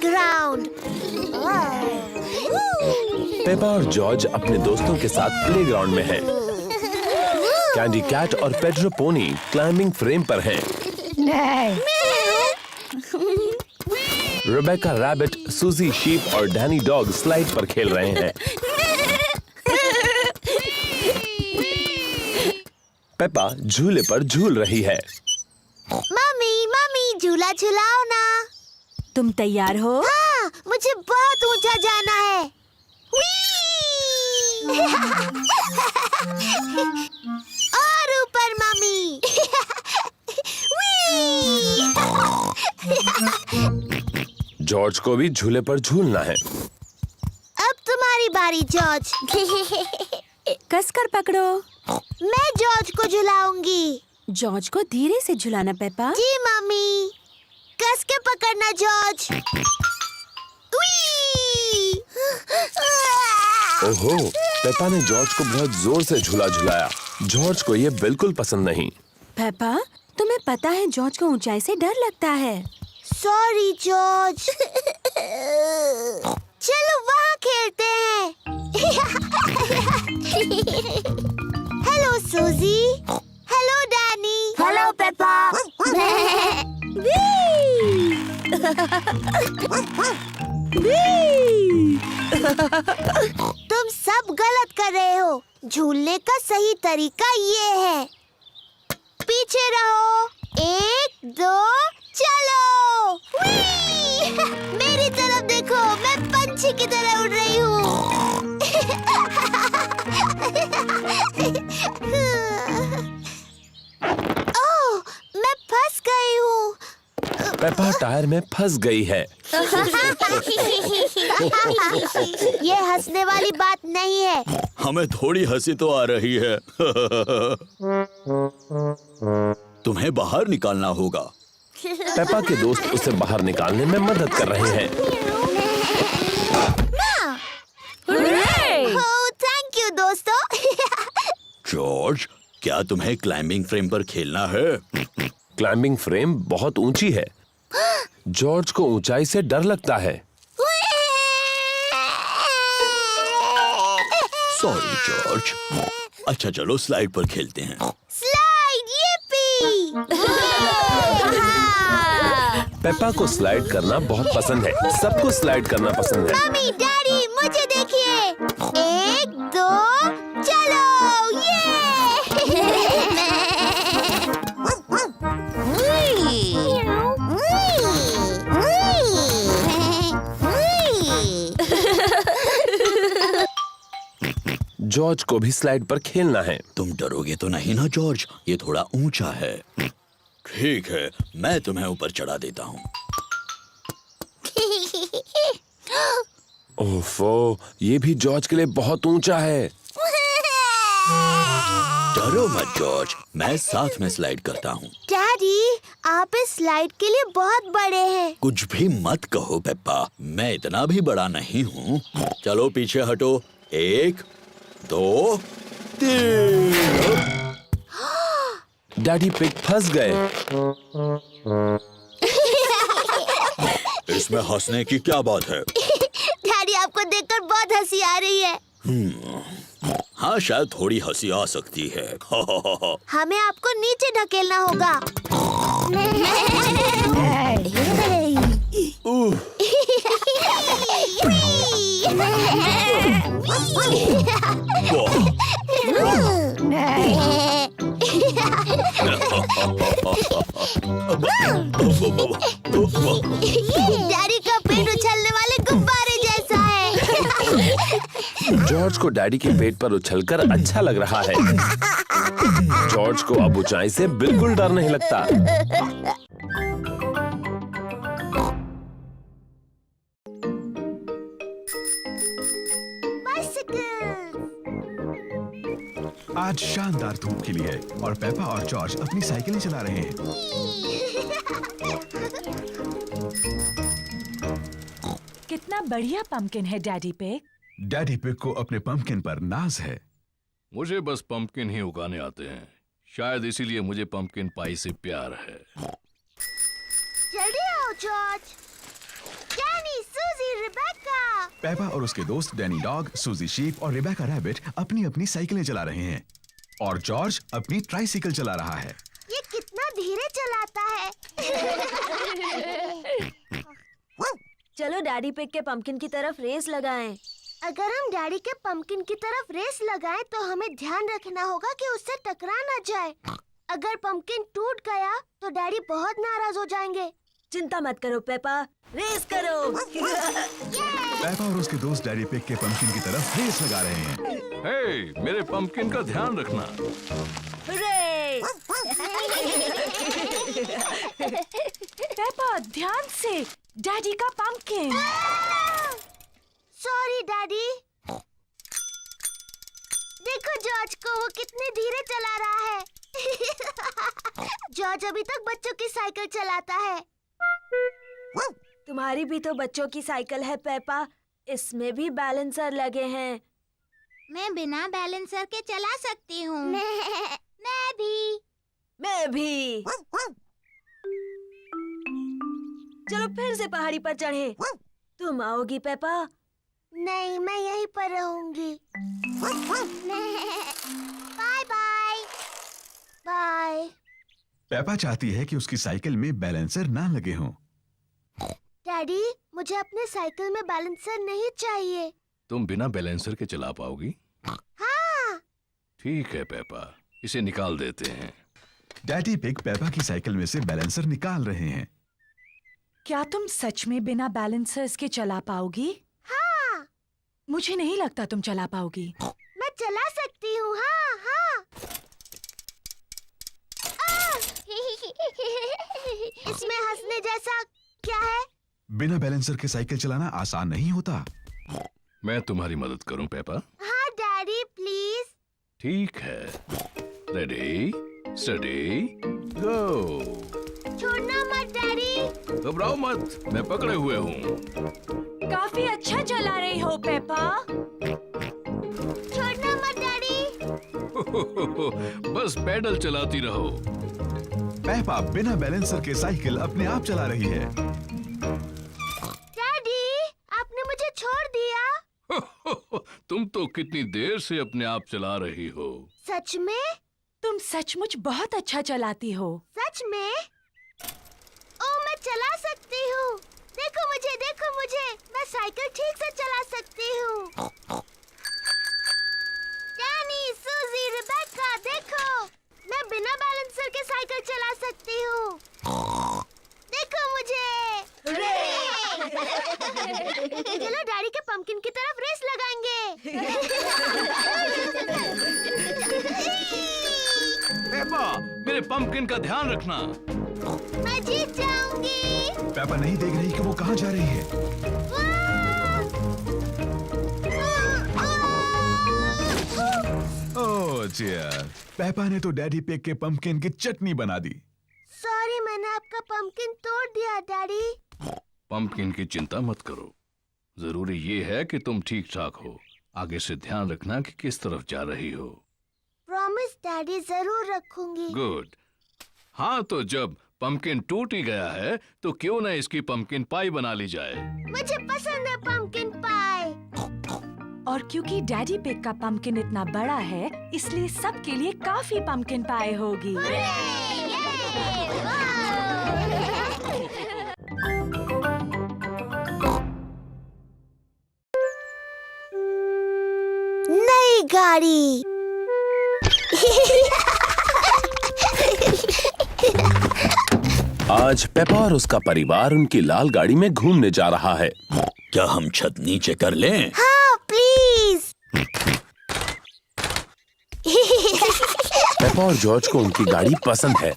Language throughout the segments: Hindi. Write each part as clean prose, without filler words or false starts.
प्लेग्राउंड। पेपा और जॉर्ज अपने दोस्तों के साथ प्लेग्राउंड में हैं। कैंडी कैट और पेड्रो पोनी क्लाइंबिंग फ्रेम पर हैं। रेबेका रैबिट, सूजी शीप और डैनी डॉग स्लाइड पर खेल रहे हैं। पेपा झूले पर झूल रही है। मम्मी मम्मी झूला झुलाओ ना। तुम तैयार हो? हाँ, मुझे बहुत ऊंचा जाना है। और ऊपर मम्मी। जॉर्ज को भी झूले पर झूलना है। अब तुम्हारी बारी जॉर्ज। कसकर पकड़ो। मैं जॉर्ज को झुलाऊंगी। जॉर्ज को धीरे से झुलाना पेपा। जी मम्मी। कस के पकड़ना जॉर्ज। ओहो, पेपा ने जॉर्ज को बहुत जोर से झूला झुलाया। जॉर्ज को ये बिल्कुल पसंद नहीं। पेपा, तुम्हें पता है जॉर्ज को ऊंचाई से डर लगता है। Sorry George. चलो वहाँ खेलते हैं। हेलो सूजी। Hello Danny. Hello Peppa. तुम सब गलत कर रहे हो। झूलने का सही तरीका ये है। पीछे रहो। 1 2 चलो। मेरी तरफ देखो, मैं पंछी की तरह उड़ रही हूँ। ओह, मैं फंस गई हूँ। पेपा टायर में फंस गई है। ये हंसने वाली बात नहीं है। हमें थोड़ी हंसी तो आ रही है। तुम्हें बाहर निकालना होगा। पेपा के दोस्त उसे बाहर निकालने में मदद कर रहे हैं। ओह, थैंक यू दोस्तों। जॉर्ज, क्या तुम्हें क्लाइंबिंग फ्रेम पर खेलना है? क्लाइंबिंग फ्रेम बहुत ऊंची है। जॉर्ज को ऊंचाई से डर लगता है। Sorry George. अच्छा चलो स्लाइड पर खेलते हैं। Slide, yippee! पेपा को स्लाइड करना बहुत पसंद है। सबको स्लाइड करना पसंद है। मम्मी डैडी मुझे देखिए। 1 2 चलो। जॉर्ज को भी स्लाइड पर खेलना है। तुम डरोगे तो नहीं ना जॉर्ज? ये थोड़ा ऊंचा है। ठीक है, मैं तुम्हें ऊपर चढ़ा देता हूँ। ओफो, ये भी जॉर्ज के लिए बहुत ऊंचा है। डरो मत जॉर्ज, मैं साथ में स्लाइड करता हूँ। डैडी, आप इस स्लाइड के लिए बहुत बड़े हैं। कुछ भी मत कहो पेप्पा, मैं इतना भी बड़ा नहीं हूँ। चलो पीछे हटो। 1 2 3। डैडी पिग फंस गए। इसमें हंसने की क्या बात है? डैडी, आपको देखकर बहुत हंसी आ रही है। हाँ, शायद थोड़ी हंसी आ सकती है। हमें आपको नीचे ढकेलना होगा। डैडी का पेट उछलने वाले गुब्बारे जैसा है। जॉर्ज को डैडी के पेट पर उछलकर अच्छा लग रहा है। जॉर्ज को अब ऊंचाई से बिल्कुल डर नहीं लगता। आज शानदार धूप खिली है और पेपा और जॉर्ज अपनी साइकिलें चला रहे हैं। कितना बढ़िया पंपकिन है डैडी पिग। डैडी पिग को अपने पंपकिन पर नाज है। मुझे बस पंपकिन ही उगाने आते हैं। शायद इसीलिए मुझे पंपकिन पाई से प्यार है। जल्दी आओ जॉर्ज। डैनी, सूजी, रिबेका। पेपा और उसके दोस्त डैनी डॉग, सूजी शीप और रिबेका रैबिट अपनी अपनी साइकिलें चला रहे हैं और जॉर्ज अपनी ट्राइसाइकिल चला रहा है। ये कितना धीरे चलाता है। चलो डैडी पिग के पंपकिन की तरफ रेस लगाएं। अगर हम डैडी के पंपकिन की तरफ रेस लगाएं तो हमें ध्यान रखना होगा कि उससे टकरा ना जाए। अगर पंपकिन टूट गया तो डैडी बहुत नाराज हो जाएंगे। चिंता मत करो पेपा, रेस करो। पेपा और उसके दोस्त डैडी पिग के पंपकिन की तरफ रेस लगा रहे हैं। हे, मेरे पंपकिन का ध्यान रखना। हुर्रे! पेपा, ध्यान से, डैडी का पंपकिन। Sorry daddy. देखो जॉर्ज को, वो कितने धीरे चला रहा है। जॉर्ज अभी तक बच्चों की साइकिल चलाता है। तुम्हारी भी तो बच्चों की साइकिल है पेपा, इसमें भी बैलेंसर लगे हैं। मैं बिना बैलेंसर के चला सकती हूँ। मैं भी। मैं भी। चलो फिर से पहाड़ी पर चढ़े। तुम आओगी पेपा? नहीं, मैं यहीं पर रहूंगी। Bye bye. बाय। पेपा चाहती है कि उसकी साइकिल में बैलेंसर ना लगे हों। डैडी, मुझे अपने साइकिल में बैलेंसर नहीं चाहिए। तुम बिना बैलेंसर के चला पाओगी? हाँ। ठीक है पेपा, इसे निकाल देते हैं। डैडी पिग पेपा की साइकिल में से बैलेंसर निकाल रहे हैं। क्या तुम सच में बिना बैलेंसर्स के चला पाओगी? हाँ। मुझे नहीं लगता तुम चला पाओगी। मैं चला सकती हूँ। हाँ हाँ। इसमें हंसने जैसा क्या है? बिना बैलेंसर के साइकिल चलाना आसान नहीं होता। मैं तुम्हारी मदद करूं पेपा? हाँ डैडी, प्लीज। ठीक है। रेडी, स्टडी, गो। छोड़ना मत डैडी। घबराओ मत, मैं पकड़े हुए हूँ। काफी अच्छा चला रही हो पेपा। छोड़ना मत डैडी। बस पैडल चलाती रहो। पेपा बिना बैलेंसर के साइकिल अपने आप चला रही है। डैडी, आपने मुझे छोड़ दिया। तुम तो कितनी देर से अपने आप चला रही हो। सच में? तुम सचमुच बहुत अच्छा चलाती हो। सच में? ओ, मैं चला सकती हूँ। देखो मुझे, मैं साइकिल ठीक से चला सकती हूँ। डैनी, सूजी, रिबेका, देखो, मैं बिना बैलेंसर के साइकिल चला सकती हूँ। देखो मुझे। चलो डैडी के पंपकिन की तरफ रेस लगाएंगे। पेपा, मेरे पंपकिन का ध्यान रखना। मैं जीत जाऊंगी। पेपा नहीं देख रही कि वो कहाँ जा रही है। ओह डियर, पेपा ने तो डैडी पिग के पंपकिन की चटनी बना दी। सॉरी, मैंने आपका पंपकिन तोड़ दिया डैडी। पंपकिन की चिंता मत करो। जरूरी ये है कि तुम ठीक ठाक हो। आगे से ध्यान रखना कि किस तरफ जा रही हो। प्रॉमिस डैडी, जरूर रखूंगी। गुड। हाँ, तो जब पंपकिन टूट ही गया है तो क्यों न इसकी पंपकिन पाई बना ली जाए। मुझे पसंद है पंपकिन पाई। और क्योंकि डैडी पिग का पंपकिन इतना बड़ा है, इसलिए सबके लिए काफी पंपकिन पाई होगी। नई गाड़ी। आज पेपा और उसका परिवार उनकी लाल गाड़ी में घूमने जा रहा है। क्या हम छत नीचे कर लें? हाँ प्लीज। पेपा और जॉर्ज को उनकी गाड़ी पसंद है।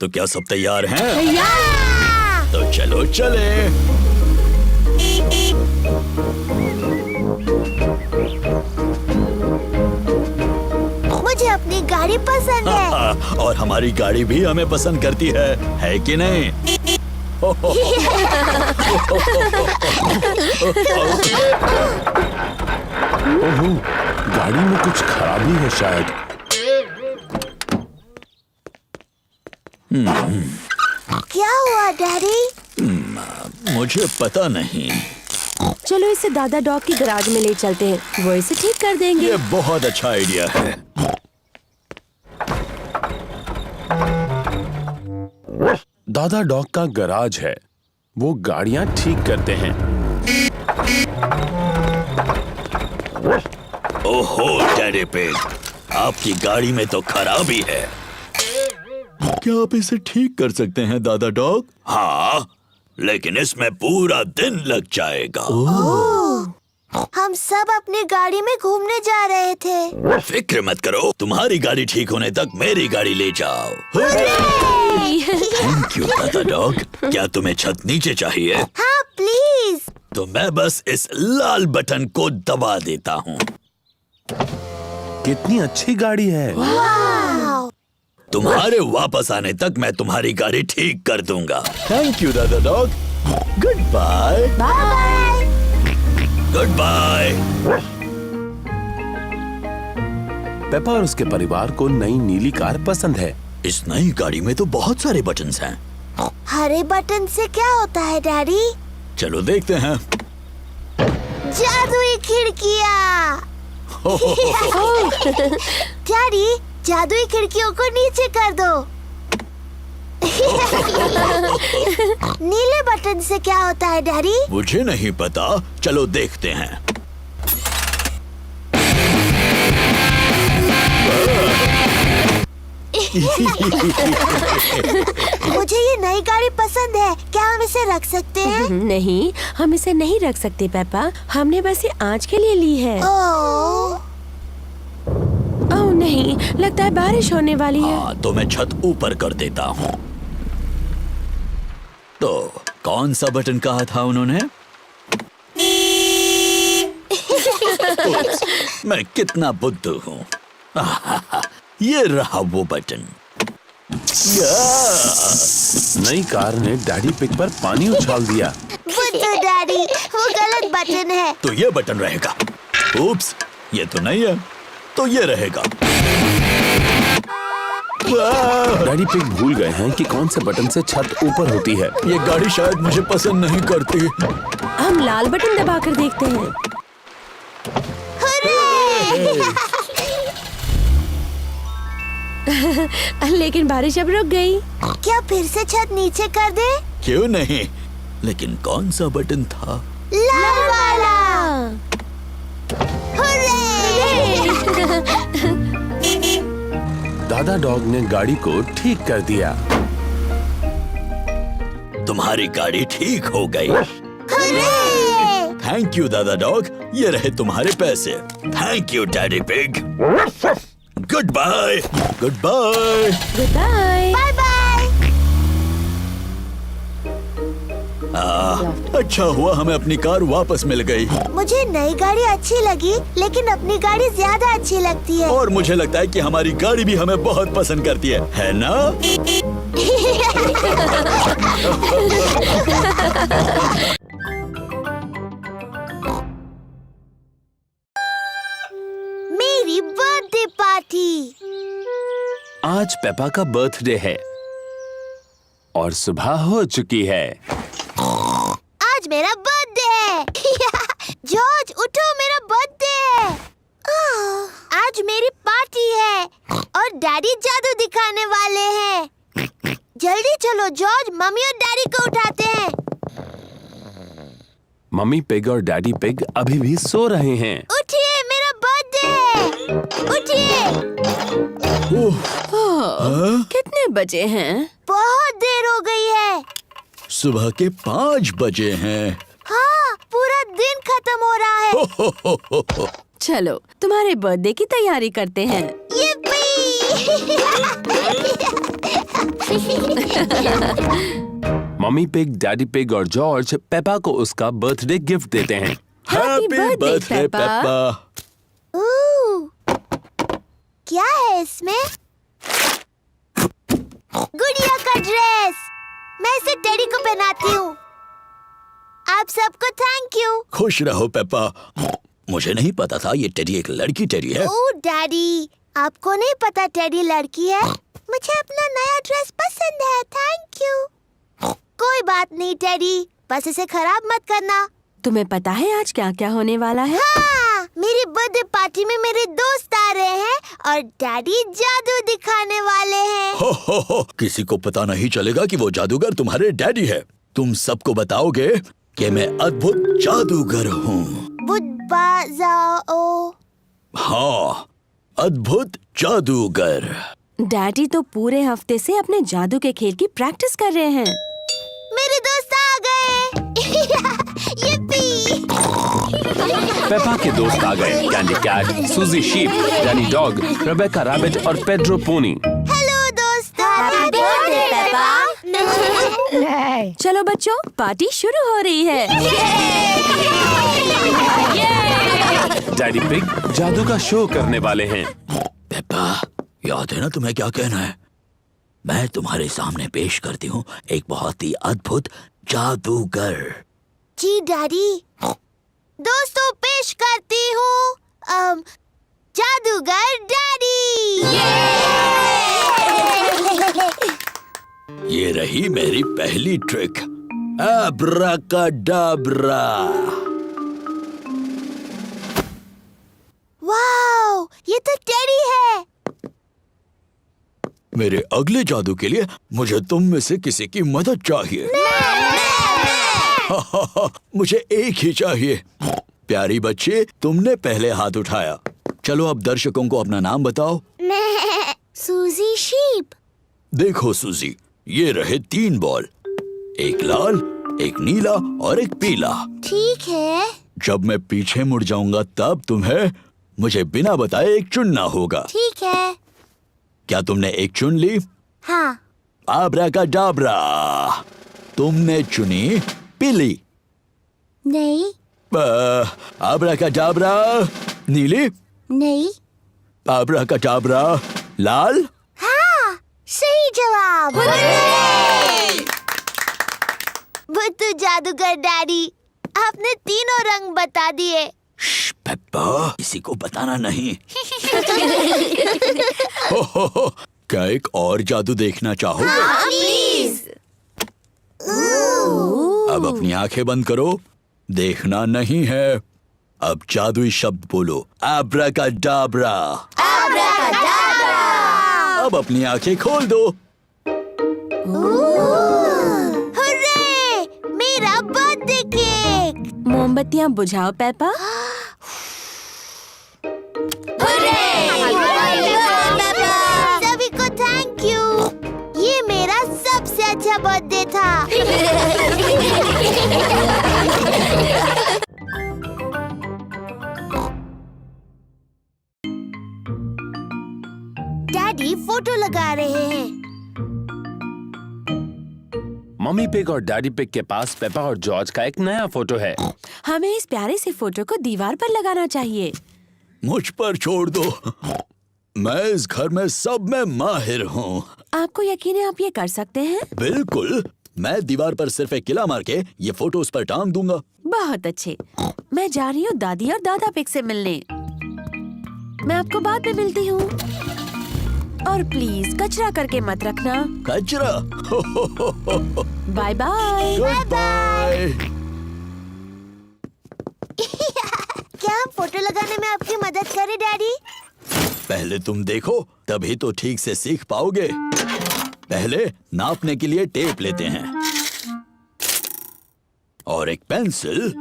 तो क्या सब तैयार हैं? तैयार। तो चलो चले। मुझे अपनी गाड़ी पसंद है। और हमारी गाड़ी भी हमें पसंद करती है कि नहीं? ओहो, गाड़ी में कुछ खराबी है शायद। क्या हुआ डैडी? मुझे पता नहीं। चलो इसे दादा डॉग की गैराज में ले चलते हैं, वो इसे ठीक कर देंगे। ये बहुत अच्छा आइडिया है। दादा डॉग का गैराज है, वो गाड़ियां ठीक करते हैं। ओहो डैडी पिग, आपकी गाड़ी में तो खराबी है। क्या आप इसे ठीक कर सकते हैं दादा डॉग? हाँ, लेकिन इसमें पूरा दिन लग जाएगा। हम सब अपनी गाड़ी में घूमने जा रहे थे। फिक्र मत करो, तुम्हारी गाड़ी ठीक होने तक मेरी गाड़ी ले जाओ। थैंक यू दादा डॉग। क्या तुम्हें छत नीचे चाहिए? हाँ प्लीज। तो मैं बस इस लाल बटन को दबा देता हूँ। कितनी अच्छी गाड़ी है। वाव। तुम्हारे वापस आने तक मैं तुम्हारी गाड़ी ठीक कर दूंगा। थैंक यू दादा dog. Goodbye. Bye. Goodbye. Peppa और उसके परिवार को नई नीली कार पसंद है। इस नई गाड़ी में तो बहुत सारे बटन्स हैं। हरे बटन से क्या होता है डैडी? चलो देखते हैं। जादुई खिड़कियाँ। डैडी, जादुई खिड़कियों को नीचे कर दो। नीले बटन से क्या होता है डैडी? मुझे नहीं पता, चलो देखते हैं। मुझे ये नई गाड़ी पसंद है, क्या हम इसे रख सकते हैं? नहीं, हम इसे नहीं रख सकते पेपा, हमने बस ये आज के लिए ली है। ओह, ओह नहीं, लगता है बारिश होने वाली है। हाँ, तो मैं छत ऊपर कर देता हूँ। तो कौन सा बटन कहा था उन्होंने? मैं कितना बुद्धू हूँ। ये रहा वो बटन। नई कार ने डैडी पिग पर पानी उछाल दिया। बुद्धू डैडी, वो गलत बटन है। तो ये बटन रहेगा। उप्स, ये तो नहीं है, तो ये रहेगा। डैडी पिग भूल गए हैं कि कौन से बटन से छत ऊपर होती है। ये गाड़ी शायद मुझे पसंद नहीं करती। हम लाल बटन दबाकर देखते हैं। लेकिन बारिश अब रुक गई। क्या फिर से छत नीचे कर दे? क्यों नहीं, लेकिन कौन सा बटन था? लाल वाला। दादा डॉग ने गाड़ी को ठीक कर दिया। तुम्हारी गाड़ी ठीक हो गई। थैंक यू दादा डॉग, ये रहे तुम्हारे पैसे। Thank you Daddy pig. Goodbye. Goodbye. Goodbye. Bye bye. अच्छा हुआ हमें अपनी कार वापस मिल गई। मुझे नई गाड़ी अच्छी लगी, लेकिन अपनी गाड़ी ज्यादा अच्छी लगती है। और मुझे लगता है कि हमारी गाड़ी भी हमें बहुत पसंद करती है ना? मेरी बर्थडे पार्टी। आज पेपा का बर्थडे है और सुबह हो चुकी है। आज मेरा बर्थडे है। जॉर्ज उठो, मेरा बर्थडे है। आज मेरी पार्टी है और डैडी जादू दिखाने वाले हैं। जल्दी चलो जॉर्ज, मम्मी और डैडी को उठाते हैं। मम्मी पिग और डैडी पिग अभी भी सो रहे हैं। उठिए, मेरा बर्थडे है। उठिए। कितने बजे हैं? बहुत देर हो गई है। सुबह के 5 बजे हैं। हाँ, पूरा दिन खत्म हो रहा है। चलो तुम्हारे बर्थडे की तैयारी करते हैं। मम्मी पिग, डैडी पिग और जॉर्ज पेपा को उसका बर्थडे गिफ्ट देते हैं। Happy birthday, Peppa. क्या है इसमें? गुड़िया का ड्रेस। मैं इसे टेडी को पहनाती हूँ। आप सबको थैंक यू। खुश रहो पेपा। मुझे नहीं पता था ये टेडी एक लड़की टेडी है। ओह डैडी, आपको नहीं पता टेडी लड़की है? मुझे अपना नया ड्रेस पसंद है, थैंक यू। कोई बात नहीं टेडी, बस इसे खराब मत करना। तुम्हें पता है आज क्या क्या होने वाला है? हाँ, मेरी बर्थडे पार्टी में मेरे दोस्त आ रहे हैं और डैडी जादू दिखाने वाले हैं। हो, किसी को पता नहीं चलेगा कि वो जादूगर तुम्हारे डैडी है। तुम सबको बताओगे कि मैं अद्भुत जादूगर हूँ। बुद्ध हाँ, अद्भुत जादूगर। डैडी तो पूरे हफ्ते से अपने जादू के खेल की प्रैक्टिस कर रहे हैं। मेरे दोस्त आ गए। yippee! पेपा के दोस्त आ गए। Candy Cat, Suzy Sheep, Danny Dog, Rebecca Rabbit और पेड्रो पोनी। हेलो दोस्तों। Happy birthday Peppa. चलो बच्चों, पार्टी शुरू हो रही है। डैडी पिग जादू का शो करने वाले हैं। पेप्पा, याद है ना तुम्हें क्या कहना है? मैं तुम्हारे सामने पेश करती हूँ एक बहुत ही अद्भुत जादूगर। जी डैडी। दोस्तों पेश करती हूँ जादूगर डैडी। ये रही मेरी पहली ट्रिक, एब्राकाडाब्रा। वाओ, ये तो टेडी है। मेरे अगले जादू के लिए मुझे तुम में से किसी की मदद चाहिए। मुझे एक ही चाहिए। प्यारी बच्ची, तुमने पहले हाथ उठाया। चलो अब दर्शकों को अपना नाम बताओ। सूजी शीप। देखो सूजी, ये रहे 3 बॉल, एक लाल, एक नीला और एक पीला। ठीक है। जब मैं पीछे मुड़ जाऊंगा तब तुम्हें मुझे बिना बताए एक चुनना होगा। ठीक है। क्या तुमने एक चुन ली? हाँ। आब्राकाडाब्रा, तुमने चुनी पीली। नहीं। आब्राकाडाब्रा, नीली। नहीं। आब्राकाडाब्रा, लाल। हाँ, सही जवाब। बुद्धू जादूगर डैडी, आपने तीनों रंग बता दिए। पेप्पा, किसी को बताना नहीं। हो, क्या एक और जादू देखना चाहोगे? हाँ, प्लीज। अब अपनी आंखें बंद करो, देखना नहीं है। अब जादुई शब्द बोलो, एब्राकाडाब्रा। अब अपनी आंखें खोल दो। हुर्रे! मेरा बर्थडे केक। मोमबत्तियाँ बुझाओ पेपा। सभी को थैंक यू। ये मेरा सबसे अच्छा बर्थडे था। डैडी फोटो लगा रहे हैं। मम्मी पिग और डैडी पिग के पास पेपा और जॉर्ज का एक नया फोटो है। हमें इस प्यारे से फोटो को दीवार पर लगाना चाहिए। मुझ पर छोड़ दो, मैं इस घर में सब में माहिर हूँ। आपको यकीन है आप ये कर सकते हैं? बिल्कुल, मैं दीवार पर सिर्फ एक किला मार के ये फोटो उस पर टांग दूंगा। बहुत अच्छे। मैं जा रही हूँ दादी और दादा पिग से मिलने। मैं आपको बाद में मिलती हूँ। और प्लीज कचरा करके मत रखना। कचरा? Bye bye. बाय। क्या हम फोटो लगाने में आपकी मदद करें डैडी? पहले तुम देखो, तभी तो ठीक से सीख पाओगे। पहले नापने के लिए टेप लेते हैं और एक पेंसिल।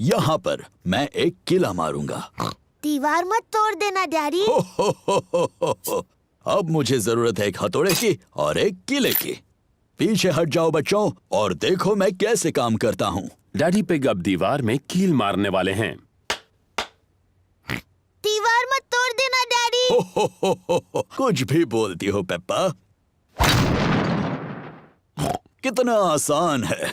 यहाँ पर मैं एक किला मारूंगा। दीवार मत तोड़ देना डैडी। अब मुझे जरूरत है एक हथौड़े की और एक किले की। पीछे हट जाओ बच्चों और देखो मैं कैसे काम करता हूँ। डैडी पिग अब दीवार में कील मारने वाले हैं। दीवार मत तोड़ देना डैडी। कुछ भी बोलती हो पेप्पा। कितना आसान है।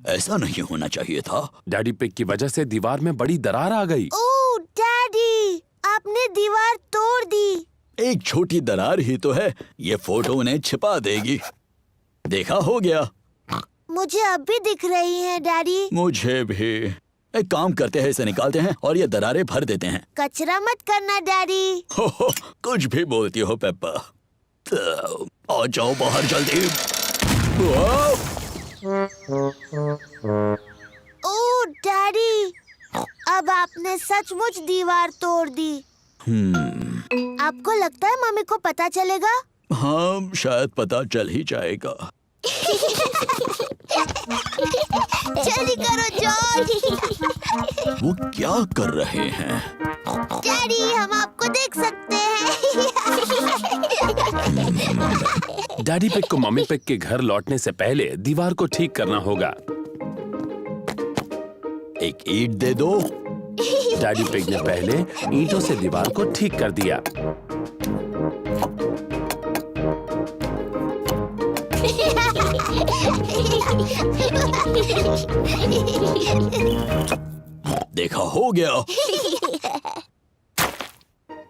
ऐसा नहीं होना चाहिए था। डैडी पिग की वजह से दीवार में बड़ी दरार आ गई। ओह डैडी, आपने दीवार तोड़ दी। एक छोटी दरार ही तो है, ये फोटो उन्हें छिपा देगी। देखा, हो गया। मुझे अब भी दिख रही है डैडी। मुझे भी। एक काम करते हैं, इसे निकालते हैं और ये दरारें भर देते हैं। कचरा मत करना डैडी। कुछ भी बोलती हो पेप्पा। आ जाओ बाहर जल्दी। ओ डैडी, अब आपने सचमुच दीवार तोड़ दी। आपको लगता है मम्मी को पता चलेगा? हाँ, शायद पता चल ही जाएगा। जल्दी करो जॉर्ज। वो क्या कर रहे हैं? डैडी, हम आपको देख सकते हैं। डैडी पिग को मम्मी पिग के घर लौटने से पहले दीवार को ठीक करना होगा। एक ईंट दे दो। डैडी पिग ने पहले ईंटों से दीवार को ठीक कर दिया। देखा, हो गया।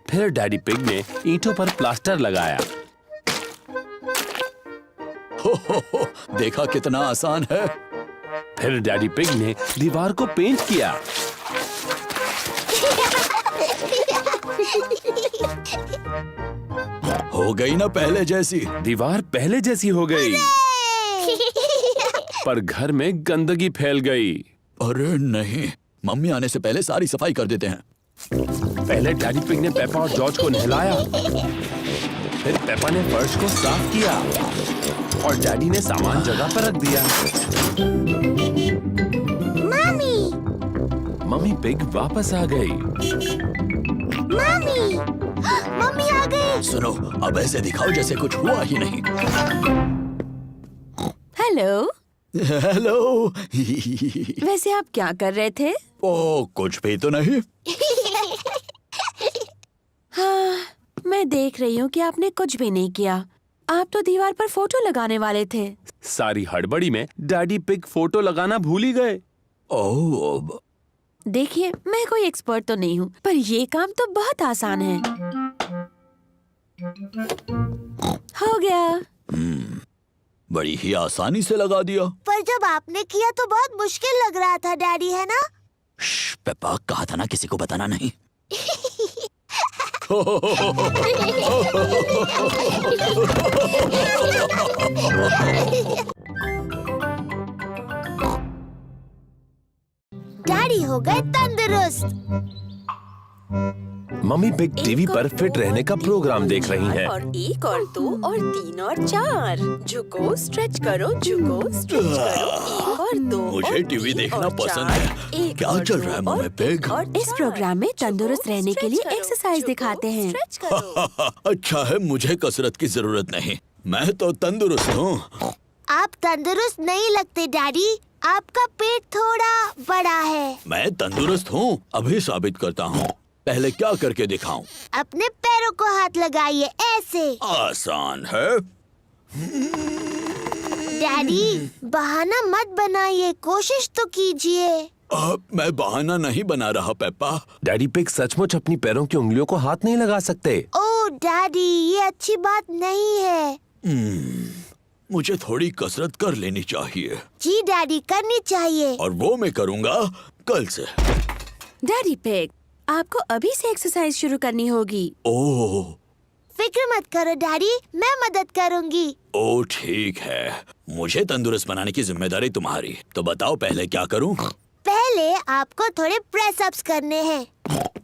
फिर डैडी पिग ने ईंटों पर प्लास्टर लगाया। हो, देखा कितना आसान है। फिर डैडी पिग ने दीवार को पेंट किया। हो गई ना पहले जैसी। दीवार पहले जैसी हो गई, पर घर में गंदगी फैल गई। अरे नहीं, मम्मी आने से पहले सारी सफाई कर देते हैं। पहले डैडी पिग ने पेपा और जॉर्ज को नहलाया। फिर पेपा ने फर्श को साफ किया और डैडी ने सामान जगह पर रख दिया। मम्मी पिग वापस आ गई। मम्मी आ गई। सुनो, अब ऐसे दिखाओ जैसे कुछ हुआ ही नहीं। हेलो। हेलो। वैसे आप क्या कर रहे थे? ओ, कुछ भी तो नहीं। हाँ, मैं देख रही हूँ कि आपने कुछ भी नहीं किया। आप तो दीवार पर फोटो लगाने वाले थे। सारी हड़बड़ी में डैडी पिग फोटो लगाना भूल ही गए। ओह, देखिए, मैं कोई एक्सपर्ट तो नहीं हूँ, पर ये काम तो बहुत आसान है। हो गया। बड़ी ही आसानी से लगा दिया। पर जब आपने किया तो बहुत मुश्किल लग रहा था डैडी, है ना? पेपा, कहा था ना किसी को बताना नहीं। डैडी हो गए तंदुरुस्त। मम्मी पिग टीवी पर फिट रहने का प्रोग्राम देख रही हैं। और 1 और 2 और 3 और 4 झुको, स्ट्रेच करो, झुको, स्ट्रेच करो। 1 और 2 मुझे टीवी देखना पसंद है। क्या चल रहा है मम्मी पिग? इस प्रोग्राम में तंदुरुस्त रहने के लिए एक्सरसाइज दिखाते हैं। अच्छा है, मुझे कसरत की जरूरत नहीं, मैं तो तंदुरुस्त हूँ। आप तंदुरुस्त नहीं लगते डैडी, आपका पेट थोड़ा बड़ा है। मैं तंदुरुस्त हूँ, अभी साबित करता हूँ। पहले क्या करके दिखाऊं? अपने पैरों को हाथ लगाइए, ऐसे। आसान है। डैडी, बहाना मत बनाइए, कोशिश तो कीजिए। मैं बहाना नहीं बना रहा पेप्पा। डैडी पिग सचमुच अपनी पैरों की उंगलियों को हाथ नहीं लगा सकते। ओह डैडी, ये अच्छी बात नहीं है। मुझे थोड़ी कसरत कर लेनी चाहिए। जी डैडी, करनी चाहिए। और वो मैं करूँगा कल से। डैडी पिग, आपको अभी से एक्सरसाइज शुरू करनी होगी। ओह, फिक्र मत करो डैडी, मैं मदद करूंगी। ओह ठीक है, मुझे तंदुरुस्त बनाने की जिम्मेदारी तुम्हारी। तो बताओ पहले क्या करूं? पहले आपको थोड़े प्रेस अप्स करने हैं।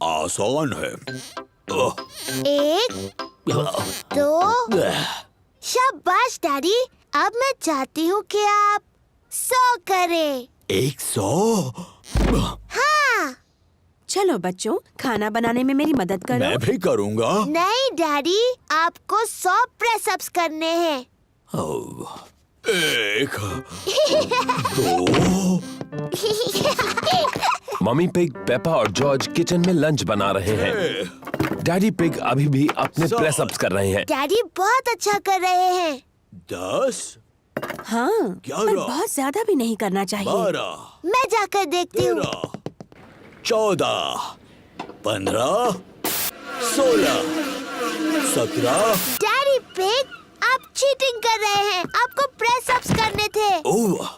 आसान है। 1 2 शाबाश डैडी, अब मैं चाहती हूँ कि आप 100 करें। 100? हाँ। चलो बच्चों, खाना बनाने में मेरी मदद करो। मैं भी करूँगा। नहीं डैडी, आपको 100 प्रेस अप्स करने हैं। 1 2 मम्मी पिग, पेपा और जॉर्ज किचन में लंच बना रहे हैं। डैडी पिग अभी भी अपने प्रेस अप्स कर रहे हैं। डैडी बहुत अच्छा कर रहे हैं। 10 हाँ, 11 पर बहुत ज्यादा भी नहीं करना चाहिए। 12 मैं जाकर देखती हूँ। 13 14 15 16 17। डैडी पिग, आप चीटिंग कर रहे हैं, आपको प्रेस अप्स करने थे। ओह,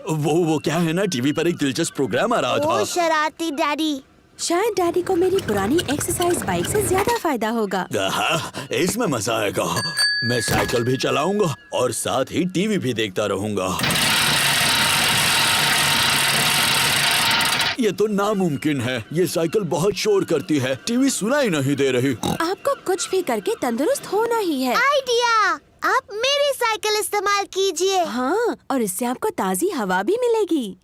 वो क्या है ना, टीवी पर एक दिलचस्प प्रोग्राम आ रहा ओ था। शरारती डैडी। शायद डैडी को मेरी पुरानी एक्सरसाइज बाइक से ज्यादा फायदा होगा। इसमें मजा आएगा। मैं साइकिल भी चलाऊंगा और साथ ही टीवी भी देखता रहूंगा। ये तो नामुमकिन है। ये साइकिल बहुत शोर करती है, टीवी सुनाई नहीं दे रही। आपको कुछ भी करके तंदुरुस्त होना ही है। आइडिया, आप मेरी साइकिल इस्तेमाल कीजिए। हाँ, और इससे आपको ताजी हवा भी मिलेगी।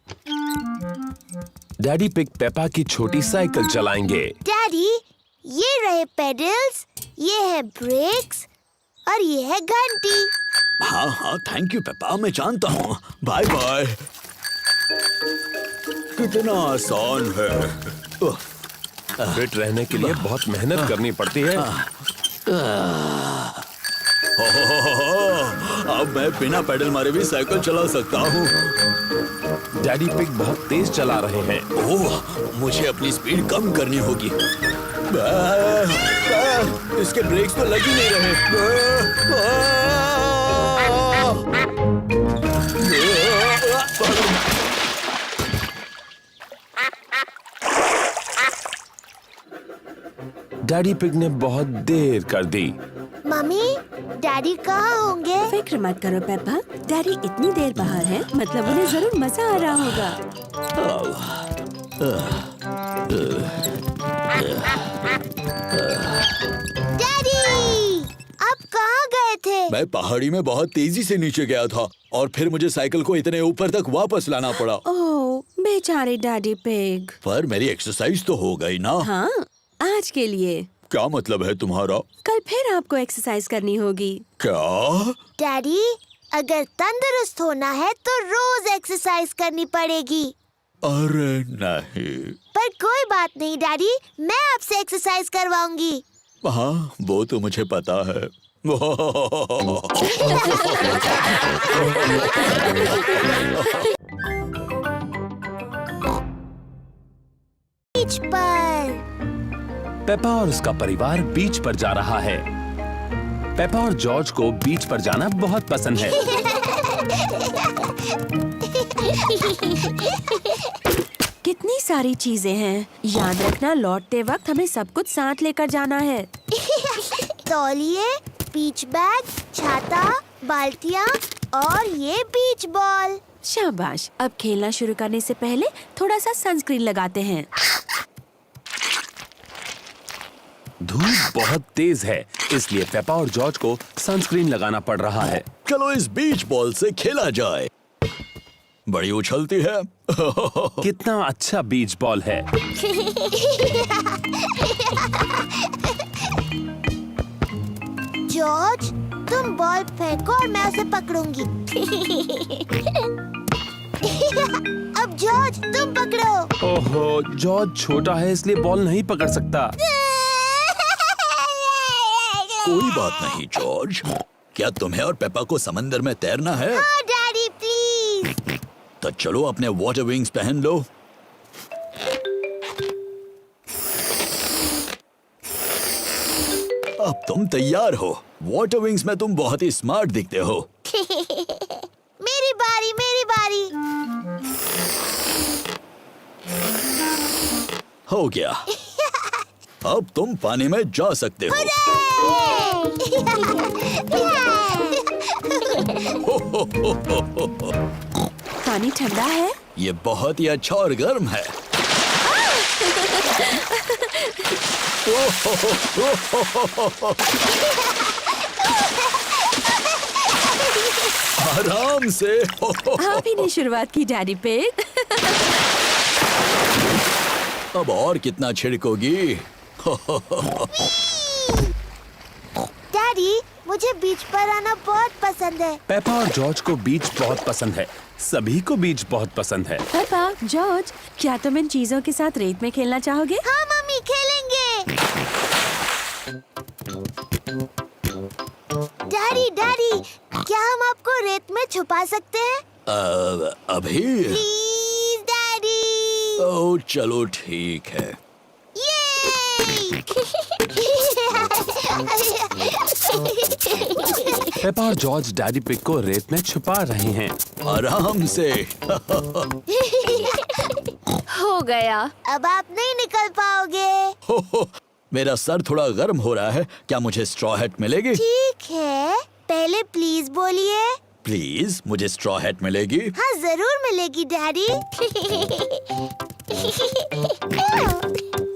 डैडी पिग पेपा की छोटी साइकिल चलाएंगे। डैडी, ये रहे पेडल्स, ये है ब्रेक्स और ये है घंटी। हाँ हाँ, थैंक यू पेपा, मैं जानता हूँ। Bye bye. कितना आसान है। फिट रहने के लिए बहुत मेहनत करनी पड़ती है। अब मैं बिना पेडल मारे भी साइकिल चला सकता हूँ। डैडी पिग बहुत तेज चला रहे हैं। ओह, मुझे अपनी स्पीड कम करनी होगी। इसके ब्रेक्स तो लग ही नहीं रहे। डैडी पिग ने बहुत देर कर दी। मम्मी, डैडी कहाँ होंगे? फिक्र मत करो पेपा, डैडी इतनी देर बाहर है, मतलब उन्हें जरूर मजा आ रहा होगा। डैडी, आप कहाँ गए थे? मैं पहाड़ी में बहुत तेजी से नीचे गया था और फिर मुझे साइकिल को इतने ऊपर तक वापस लाना पड़ा। ओह, बेचारे डैडी पिग। पर मेरी एक्सरसाइज तो हो गई ना। हाँ, आज के लिए। क्या मतलब है तुम्हारा? कल फिर आपको एक्सरसाइज करनी होगी। क्या? डैडी, अगर तंदुरुस्त होना है तो रोज एक्सरसाइज करनी पड़ेगी। अरे नहीं। पर कोई बात नहीं डैडी, मैं आपसे एक्सरसाइज करवाऊंगी। हाँ, वो तो मुझे पता है। बीच पर। पेपा और उसका परिवार बीच पर जा रहा है। पेपा और जॉर्ज को बीच पर जाना बहुत पसंद है। कितनी सारी चीजें हैं। याद रखना, लौटते वक्त हमें सब कुछ साथ लेकर जाना है। तौलिए, बीच बैग, छाता, बाल्टियाँ और ये बीच बॉल। शाबाश। अब खेलना शुरू करने से पहले थोड़ा सा सनस्क्रीन लगाते हैं। धूप बहुत तेज है, इसलिए पेपा और जॉर्ज को सनस्क्रीन लगाना पड़ रहा है। चलो इस बीच बॉल से खेला जाए। बड़ी उछलती है। कितना अच्छा बीच बॉल है। जॉर्ज, तुम बॉल फेंको और मैं उसे पकड़ूंगी। अब जॉर्ज, तुम पकड़ो। ओहो, जॉर्ज छोटा है इसलिए बॉल नहीं पकड़ सकता। कोई बात नहीं जॉर्ज। क्या तुम्हें और पेपा को समंदर में तैरना है? हाँ डैडी, प्लीज। तो चलो अपने वाटर विंग्स पहन लो। अब तुम तैयार हो। वाटर विंग्स में तुम बहुत ही स्मार्ट दिखते हो। मेरी बारी, मेरी बारी। हो गया। अब तुम पानी में जा सकते हो। पानी ठंडा है। ये बहुत ही अच्छा और गर्म है। आराम से। आप ही ने शुरुआत की डैडी पिग। अब और कितना छिड़कोगी? डैडी, मुझे बीच पर आना बहुत पसंद है। पेपा और जॉर्ज को बीच बहुत पसंद है। सभी को बीच बहुत पसंद है। पेपा, जॉर्ज, क्या तुम इन चीजों के साथ रेत में खेलना चाहोगे? हाँ मम्मी, खेलेंगे। डैडी, डैडी, क्या हम आपको रेत में छुपा सकते हैं? अभी? Please daddy. ओह, चलो ठीक है। पेपा और जॉर्ज डैडी पिग को रेत में छुपा रहे हैं। आराम से। हो गया। अब आप नहीं निकल पाओगे। हो, मेरा सर थोड़ा गर्म हो रहा है, क्या मुझे स्ट्रॉ हैट मिलेगी? ठीक है, पहले प्लीज बोलिए। प्लीज, मुझे स्ट्रॉ हैट मिलेगी? हाँ जरूर मिलेगी डैडी।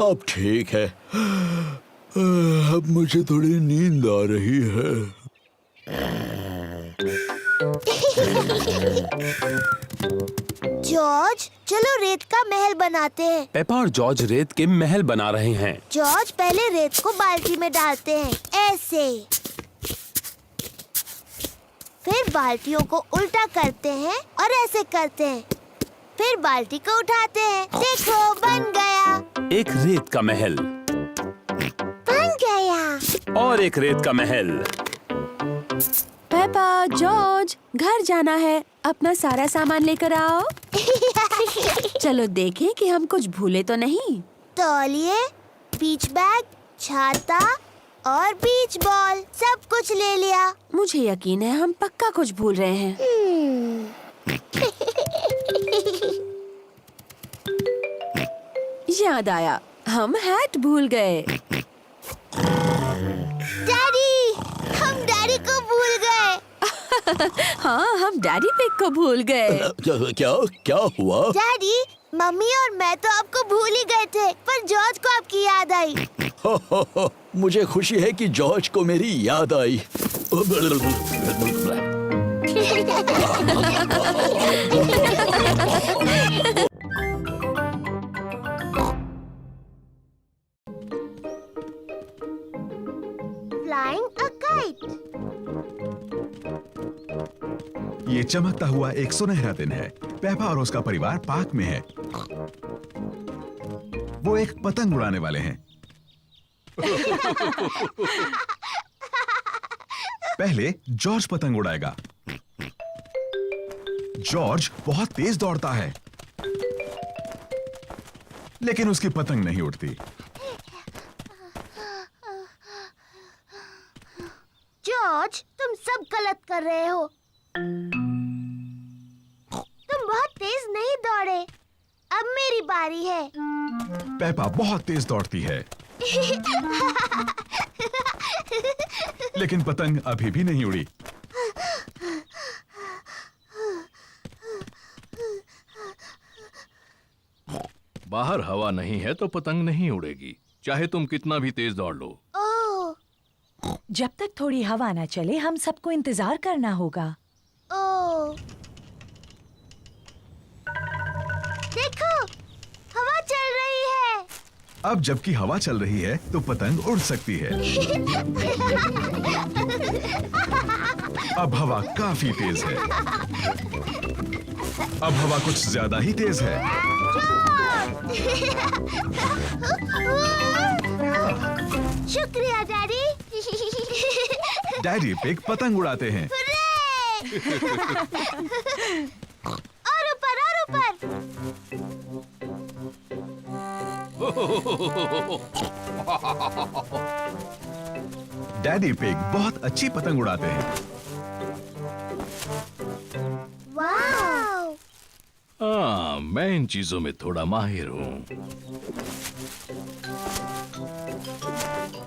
अब ठीक है, अब मुझे थोड़ी नींद आ रही है। जॉर्ज, चलो रेत का महल बनाते हैं। पेपा और जॉर्ज रेत के महल बना रहे हैं। जॉर्ज पहले रेत को बाल्टी में डालते हैं, ऐसे। फिर बाल्टियों को उल्टा करते हैं और ऐसे करते हैं। फिर बाल्टी को उठाते हैं। देखो, बन गया। एक रेत का महल बन गया। और एक रेत का महल। पेपा, जॉर्ज, घर जाना है। अपना सारा सामान लेकर आओ। चलो देखें कि हम कुछ भूले तो नहीं। तौलिए, बीच बैग, छाता और बीच बॉल, सब कुछ ले लिया। मुझे यकीन है हम पक्का कुछ भूल रहे हैं। याद आया, हम हैट भूल गए। डैडी, हम डैडी को भूल गए। हाँ, हम डैडी पिग को भूल गए। क्या क्या हुआ? डैडी, मम्मी और मैं तो आपको भूल ही गए थे, पर जॉर्ज को आपकी याद आई। मुझे खुशी है कि जॉर्ज को मेरी याद आई। Flying a kite. ये चमकता हुआ एक सुनहरा दिन है। पेपा और उसका परिवार पार्क में है। वो एक पतंग उड़ाने वाले हैं। पहले जॉर्ज पतंग उड़ाएगा। जॉर्ज बहुत तेज दौड़ता है, लेकिन उसकी पतंग नहीं उड़ती। जॉर्ज, तुम सब गलत कर रहे हो। तुम बहुत तेज नहीं दौड़े। अब मेरी बारी है। पेपा बहुत तेज दौड़ती है, लेकिन पतंग अभी भी नहीं उड़ी। बाहर हवा नहीं है तो पतंग नहीं उड़ेगी, चाहे तुम कितना भी तेज दौड़ लो। ओह, जब तक थोड़ी हवा ना चले हम सबको इंतजार करना होगा। ओह, देखो, हवा चल रही है। अब जबकि हवा चल रही है तो पतंग उड़ सकती है। अब हवा काफी तेज है। अब हवा कुछ ज्यादा ही तेज है। शुक्रिया डैडी। डैडी पिग पतंग उड़ाते हैं। और ऊपर, और ऊपर। डैडी पिग बहुत अच्छी पतंग उड़ाते हैं। वाव! हाँ, मैं इन चीजों में थोड़ा माहिर हूँ।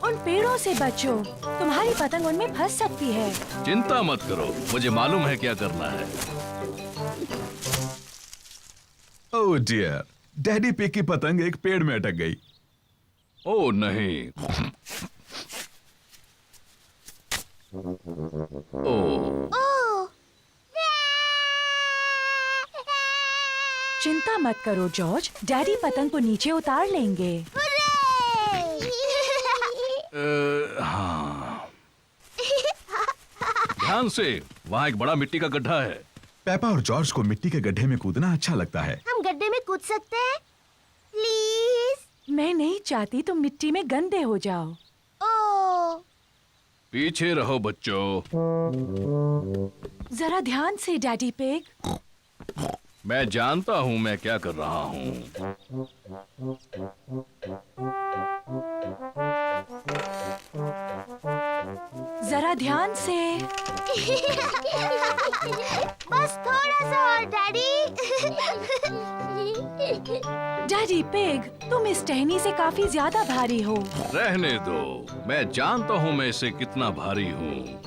उन पेड़ों से बचो, तुम्हारी पतंग उनमें फंस सकती है। चिंता मत करो, मुझे मालूम है क्या करना है। ओह डियर, डैडी पिग की पतंग एक पेड़ में अटक गई। ओह नहीं। ओह, ओह, चिंता मत करो जॉर्ज, डैडी पतंग को नीचे उतार लेंगे। हाँ। ध्यान से, वहाँ एक बड़ा मिट्टी का गड्ढा है। पेपा और जॉर्ज को मिट्टी के गड्ढे में कूदना अच्छा लगता है। हम गड्ढे में कूद सकते हैं? प्लीज। मैं नहीं चाहती तुम मिट्टी में गंदे हो जाओ। ओह, पीछे रहो बच्चों। जरा ध्यान से डैडी पिग। मैं जानता हूँ मैं क्या कर रहा हूँ। जरा ध्यान से। बस थोड़ा सा और डैडी। डैडी पिग, तुम इस टहनी से काफी ज्यादा भारी हो। रहने दो, मैं जानता हूँ मैं इसे कितना भारी हूँ।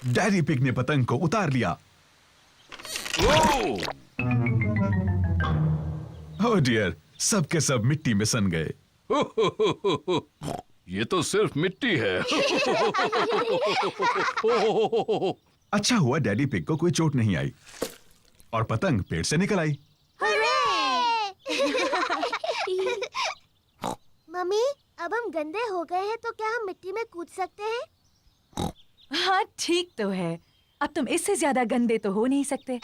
डैडी पिग ने पतंग को उतार लिया। ओह! ओह डियर, सब के सब मिट्टी में सन गए। ये तो सिर्फ मिट्टी है। अच्छा हुआ डैडी पिग को कोई चोट नहीं आई और पतंग पेड़ से निकल आई। मम्मी, अब हम गंदे हो गए हैं तो क्या हम मिट्टी में कूद सकते हैं? हाँ ठीक तो है, अब तुम इससे ज्यादा गंदे तो हो नहीं सकते।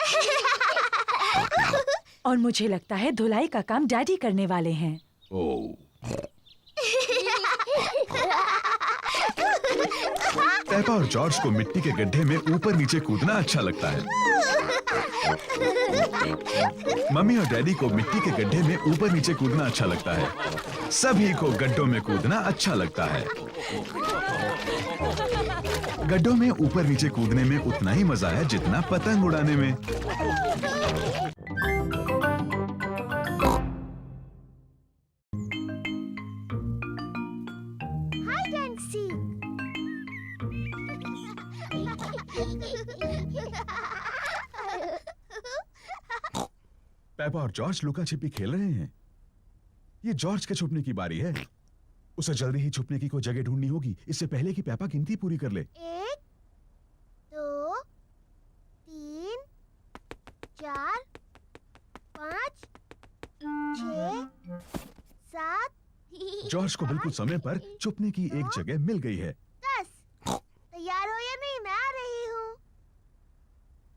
और मुझे लगता है धुलाई का काम डैडी करने वाले हैं। ओह! पेपा और जॉर्ज को मिट्टी के गड्ढे में ऊपर नीचे कूदना अच्छा लगता है। मम्मी और डैडी को मिट्टी के गड्ढे में ऊपर नीचे कूदना अच्छा लगता है। सभी को गड्ढों में कूदना अच्छा लगता है। गड्ढों में ऊपर नीचे कूदने में उतना ही मजा है जितना पतंग उड़ाने में। Hide and seek. पेपा और जॉर्ज लुका छिपी खेल रहे हैं। ये जॉर्ज के छुपने की बारी है। उसे जल्दी ही छुपने की कोई जगह ढूंढनी होगी, इससे पहले कि पेपा गिनती पूरी कर ले। 1 2 3 4 5 6 7। जॉर्ज को बिल्कुल समय पर छुपने की एक जगह मिल गई है। 10। तैयार हो या नहीं? मैं आ रही हूँ।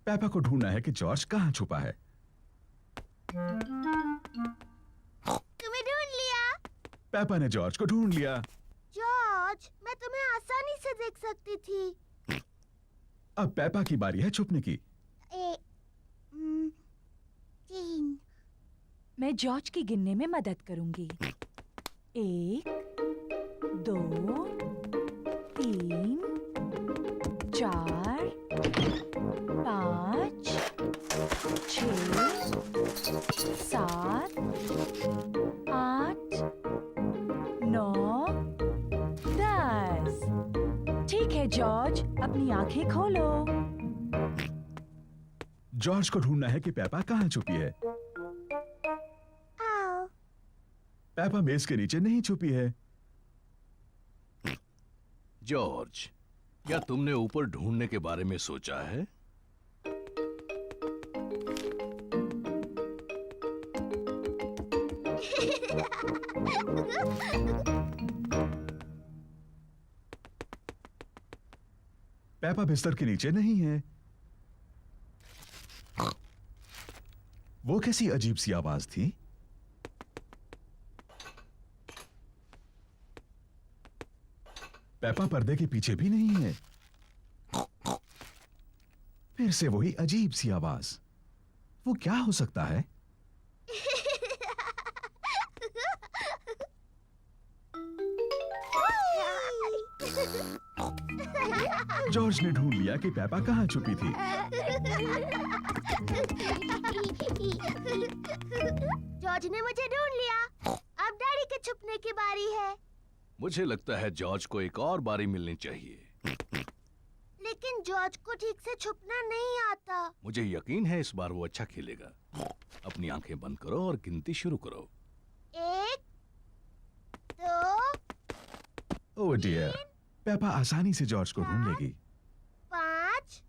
पेपा को ढूंढना है कि जॉर्ज कहाँ छुपा है। तुम्हें ढूंढ लिया। पेपा ने जॉर्ज को ढूंढ लिया। जॉर्ज, मैं तुम्हें आसानी से देख सकती थी। अब पेपा की बारी है छुपने की। 3। मैं जॉर्ज की गिनने में मदद करूंगी। 1 2 3 4 5 6 7 8 9 10। ठीक है जॉर्ज, अपनी आंखें खोलो। जॉर्ज को ढूंढना है कि पेपा कहाँ छुपी है। आओ। पेपा मेज के नीचे नहीं छुपी है। जॉर्ज, क्या तुमने ऊपर ढूंढने के बारे में सोचा है? पेपा बिस्तर के नीचे नहीं है। वो कैसी अजीब सी आवाज थी? पेपा पर्दे के पीछे भी नहीं है। फिर से वही अजीब सी आवाज। वो क्या हो सकता है? जॉर्ज ने ढूंढ लिया कि पेपा कहाँ छुपी थी। जॉर्ज ने मुझे ढूंढ लिया। अब डैडी के छुपने की बारी है। मुझे लगता है जॉर्ज को एक और बारी मिलनी चाहिए। लेकिन जॉर्ज को ठीक से छुपना नहीं आता। मुझे यकीन है इस बार वो अच्छा खेलेगा। अपनी आंखें बंद करो और गिनती शुरू करो। 1 2 ओह डियर, पेपा आसानी से जॉर्ज को ढूंढ लेगी। 5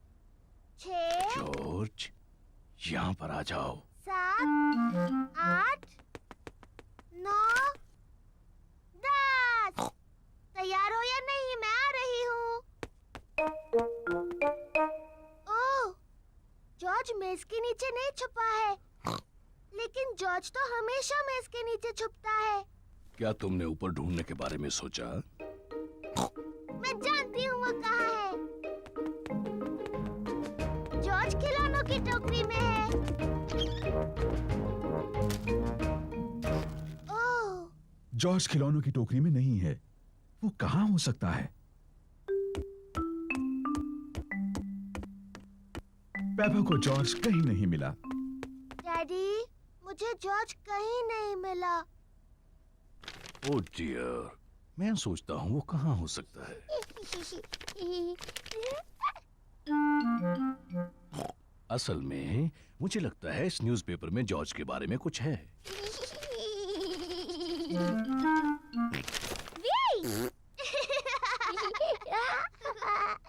6 जॉर्ज, यहाँ पर आ जाओ। 7 8 9 10। तैयार हो या नहीं? मैं आ रही हूँ। ओह, जॉर्ज मेज के नीचे नहीं छुपा है। लेकिन जॉर्ज तो हमेशा मेज के नीचे छुपता है। क्या तुमने ऊपर ढूंढने के बारे में सोचा? मैं जानती हूँ वो कहाँ है। जॉर्ज खिलौनों की टोकरी में है। ओह, जॉर्ज खिलौनों की टोकरी में नहीं है। वो कहाँ हो सकता है? पेपा को जॉर्ज कहीं नहीं मिला। मुझे जॉर्ज कहीं नहीं मिला। ओह डियर, मैं सोचता हूँ वो कहाँ हो सकता है। असल में मुझे लगता है इस न्यूज़पेपर में जॉर्ज के बारे में कुछ है।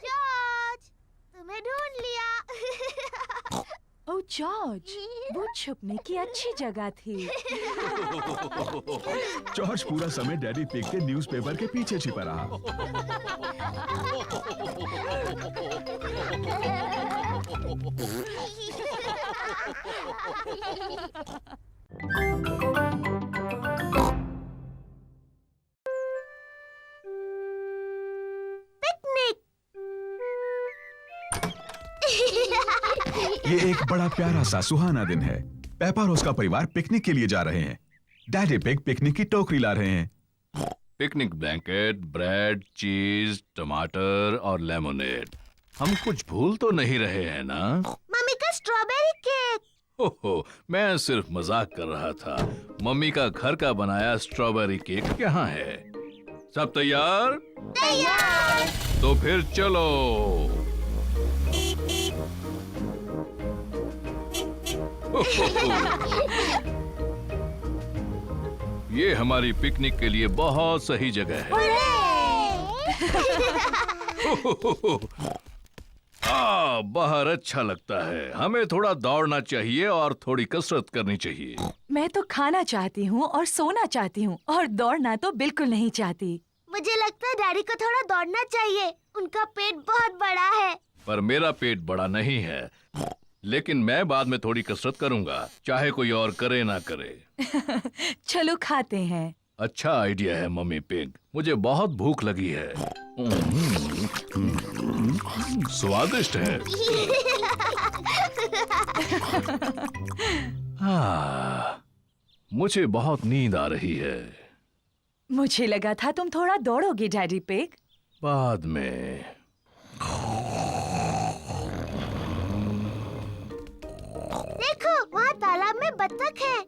जॉर्ज, तुम्हें ढूंढ लिया। ओह जॉर्ज, वो छुपने की अच्छी जगह थी। जॉर्ज पूरा समय डैडी पिग के न्यूज़पेपर के पीछे छिपा रहा। ये एक बड़ा प्यारा सा सुहाना दिन है। पेपा और उसका परिवार पिकनिक के लिए जा रहे हैं। डैडी पिग पिकनिक की टोकरी ला रहे हैं। पिकनिक ब्लैंकेट, ब्रेड, चीज, टमाटर और लेमोनेड। हम कुछ भूल तो नहीं रहे हैं ना? मम्मी का स्ट्रॉबेरी केक। ओहो, मैं सिर्फ मजाक कर रहा था। मम्मी का घर का बनाया स्ट्रॉबेरी केक यहाँ है। सब तैयार? तैयार। तो फिर चलो। ये हमारी पिकनिक के लिए बहुत सही जगह है। बाहर अच्छा लगता है। हमें थोड़ा दौड़ना चाहिए और थोड़ी कसरत करनी चाहिए। मैं तो खाना चाहती हूँ और सोना चाहती हूँ और दौड़ना तो बिल्कुल नहीं चाहती। मुझे लगता है डैडी को थोड़ा दौड़ना चाहिए। उनका पेट बहुत बड़ा है। पर मेरा पेट बड़ा नहीं है। लेकिन मैं बाद में थोड़ी कसरत करूंगा, चाहे कोई और करे ना करे। चलो खाते हैं। अच्छा आइडिया है मम्मी पिग। मुझे बहुत भूख लगी है। स्वादिष्ट है। मुझे बहुत नींद आ रही है। मुझे लगा था तुम थोड़ा दौड़ोगे डैडी पिग। बाद में। देखो, वहाँ तालाब में बत्तख है।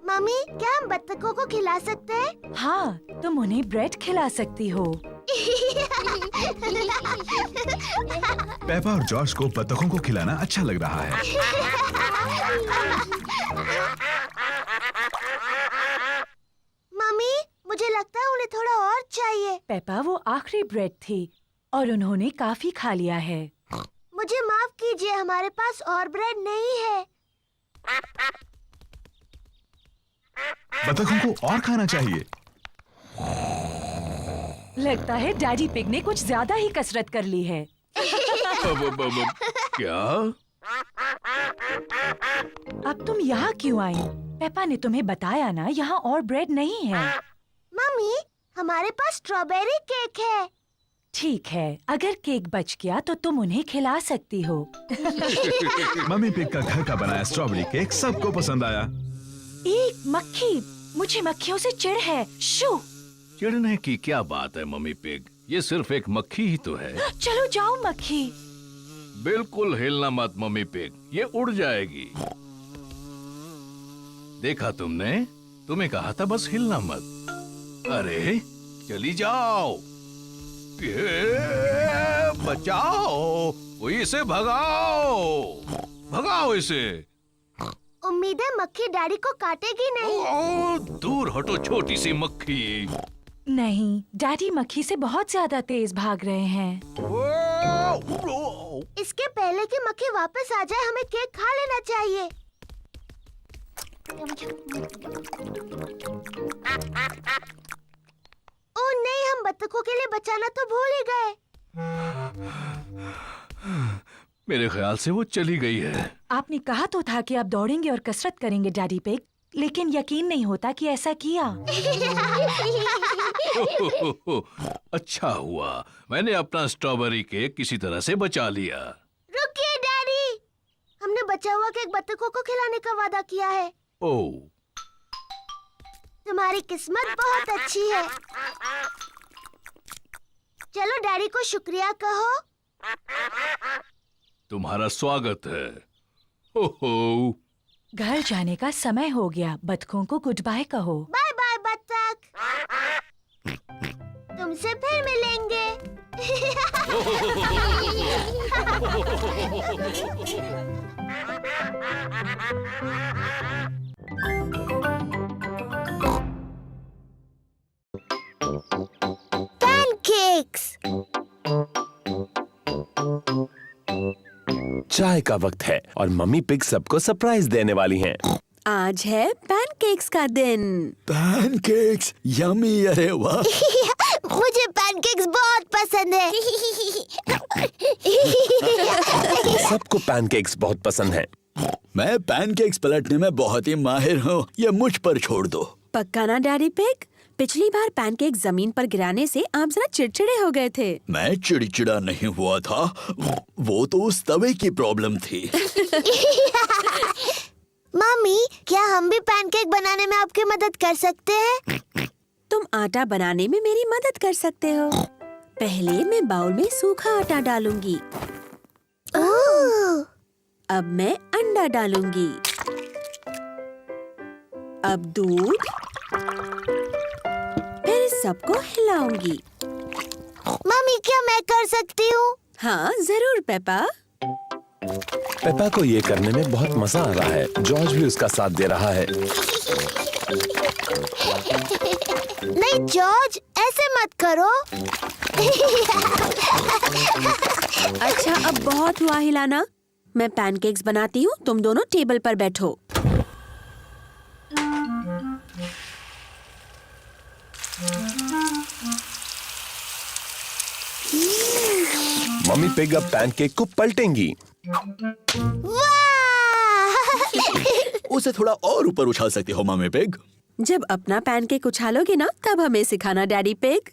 मम्मी, क्या हम बत्तखों को खिला सकते हैं? हाँ, तुम उन्हें ब्रेड खिला सकती हो। पेपा और जॉर्ज को बत्तखों को खिलाना अच्छा लग रहा है। मम्मी, मुझे लगता है उन्हें थोड़ा और चाहिए। पेपा, वो आखिरी ब्रेड थी और उन्होंने काफी खा लिया है। मुझे माफ कीजिए, हमारे पास और ब्रेड नहीं है। बत्तखों को और खाना चाहिए। लगता है डैडी पिग ने कुछ ज्यादा ही कसरत कर ली है। क्या? अब तुम यहाँ क्यों आई? पेपा ने तुम्हें बताया ना, यहाँ और ब्रेड नहीं है। मम्मी, हमारे पास स्ट्रॉबेरी केक है। ठीक है, अगर केक बच गया तो तुम उन्हें खिला सकती हो। मम्मी पिग का घर का बनाया स्ट्रॉबेरी केक सबको पसंद आया। एक मक्खी, मुझे मक्खियों से चिढ़ है। शू! चिढ़ने की क्या बात है मम्मी पिग? ये सिर्फ एक मक्खी ही तो है। चलो जाओ मक्खी। बिल्कुल हिलना मत मम्मी पिग, ये उड़ जाएगी। देखा तुमने? तुम्हें कहा था बस हिलना मत। अरे चली जाओ। बचाओ, इसे भगाओ, भगाओ इसे। उम्मीद है मक्खी डैडी को काटेगी नहीं। ओ, दूर हटो छोटी सी मक्खी। नहीं, डैडी मक्खी से बहुत ज्यादा तेज भाग रहे हैं। इसके पहले कि मक्खी वापस आ जाए, हमें केक खा लेना चाहिए। ओह नहीं, हम बत्तखों के लिए बचाना तो भूल ही गए। मेरे ख्याल से वो चली गई है। आपने कहा तो था कि आप दौड़ेंगे और कसरत करेंगे डैडी पिग, लेकिन यकीन नहीं होता कि ऐसा किया। अच्छा हुआ मैंने अपना स्ट्रॉबेरी केक किसी तरह से बचा लिया। रुकिए डैडी, हमने बचा हुआ केक बत्तखों को खिलाने का वादा किया है। ओह, तुम्हारी किस्मत बहुत अच्छी है। चलो डैडी को शुक्रिया कहो। तुम्हारा स्वागत है। ओहो, घर जाने का समय हो गया। बतखों को गुड बाय कहो। बाय बाय बत्तख। तुमसे फिर मिलेंगे। पैनकेक्स। चाय का वक्त है और मम्मी पिग सबको सरप्राइज देने वाली हैं। आज है पैनकेक्स का दिन। पैनकेक्स, यम्मी, अरे वाह। मुझे पैनकेक्स बहुत पसंद है। सबको पैनकेक्स बहुत पसंद है। मैं पैनकेक्स पलटने में बहुत ही माहिर हूँ, ये मुझ पर छोड़ दो। पक्का ना डैडी पिग? पिछली बार पैनकेक जमीन पर गिराने से आप जरा चिड़चिड़े हो गए थे। मैं चिड़चिड़ा नहीं हुआ था, वो तो उस तवे की प्रॉब्लम थी। मम्मी, क्या हम भी पैनकेक बनाने में आपकी मदद कर सकते हैं? तुम आटा बनाने में मेरी मदद कर सकते हो। पहले मैं बाउल में सूखा आटा डालूंगी। ओह, अब मैं अंडा डालूंगी। अब दूध, फिर सबको हिलाऊंगी। मम्मी, क्या मैं कर सकती हूँ? हाँ जरूर पेपा। पेपा को ये करने में बहुत मजा आ रहा है। जॉर्ज भी उसका साथ दे रहा है। नहीं जॉर्ज, ऐसे मत करो। अच्छा अब बहुत हुआ हिलाना। मैं पैनकेक्स बनाती हूँ, तुम दोनों टेबल पर बैठो। मम्मी पिग अब पैनकेक को पलटेंगी। वाह! उसे थोड़ा और ऊपर उछाल सकती हो मम्मी पिग। जब अपना पैनकेक उछालोगे ना, तब हमें सिखाना डैडी पिग।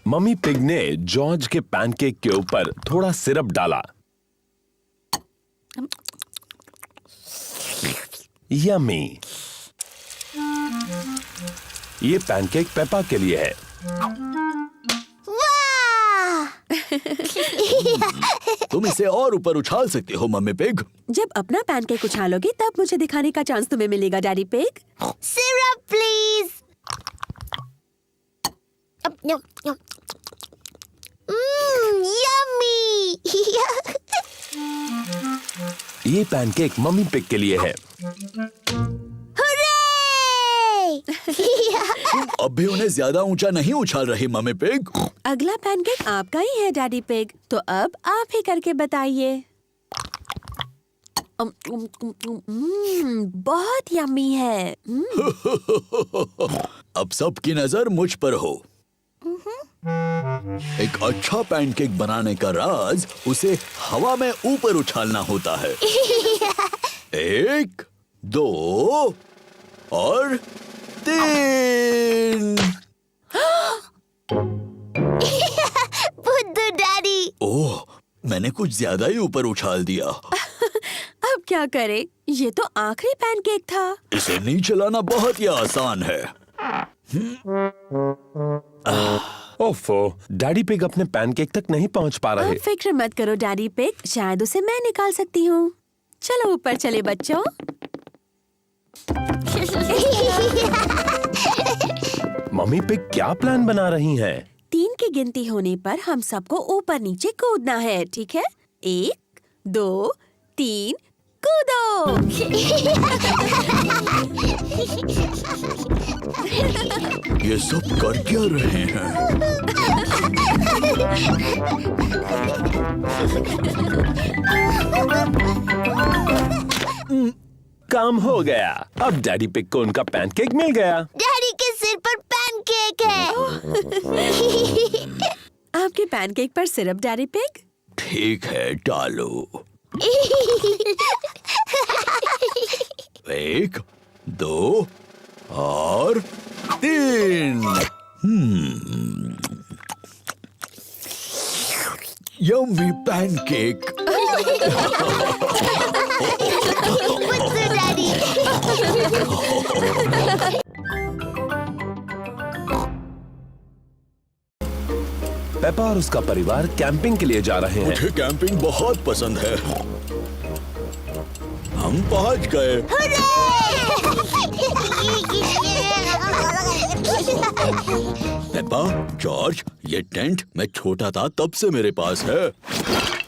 मम्मी पिग ने जॉर्ज के पैनकेक के ऊपर थोड़ा सिरप डाला। यम्मी। ये पैनकेक पेपा के लिए है। वाह! तुम इसे और ऊपर उछाल सकती हो मम्मी पिग। जब अपना पैनकेक उछालोगे तब मुझे दिखाने का चांस तुम्हें मिलेगा daddy pig. Syrup please. Yummy. ये पैनकेक मम्मी पिग के लिए है। तुम अब भी उन्हें ज्यादा ऊंचा नहीं उछाल रही मम्मी पिग। अगला पैनकेक आपका ही है डैडी पिग, तो अब आप ही करके बताइए। बहुत यम्मी है। अब सबकी नजर मुझ पर हो। एक अच्छा पैनकेक बनाने का राज उसे हवा में ऊपर उछालना होता है। 1, 2 और 3। बुद्धू डैडी। ओह, मैंने कुछ ज्यादा ही ऊपर उछाल दिया। अब क्या करें? ये तो आखिरी पैनकेक था। इसे नीचे लाना बहुत ही आसान है। ओफो, डैडी पिग अपने पैनकेक तक नहीं पहुंच पा रहे। आप फिक्र मत करो डैडी पिग, शायद उसे मैं निकाल सकती हूँ। चलो ऊपर चले बच्चों। मम्मी पिग क्या प्लान बना रही हैं? 3 की गिनती होने पर हम सबको ऊपर नीचे कूदना है, ठीक है? 1, 2, 3, कूदो। ये सब कर क्या रहे हैं? काम हो गया। अब डैडी पिग को उनका पैनकेक मिल गया। डैडी के सिर पर पैनकेक है। आपके पैनकेक पर सिरप डैडी पिग? ठीक है, डालो। 1, 2 और 3। Yummy pancake. बुद्धू डैडी। पेपा और उसका परिवार कैंपिंग के लिए जा रहे हैं। मुझे कैंपिंग बहुत पसंद है। हम पहुंच गए। पेप्पा, जॉर्ज, ये टेंट मैं छोटा था तब से मेरे पास है।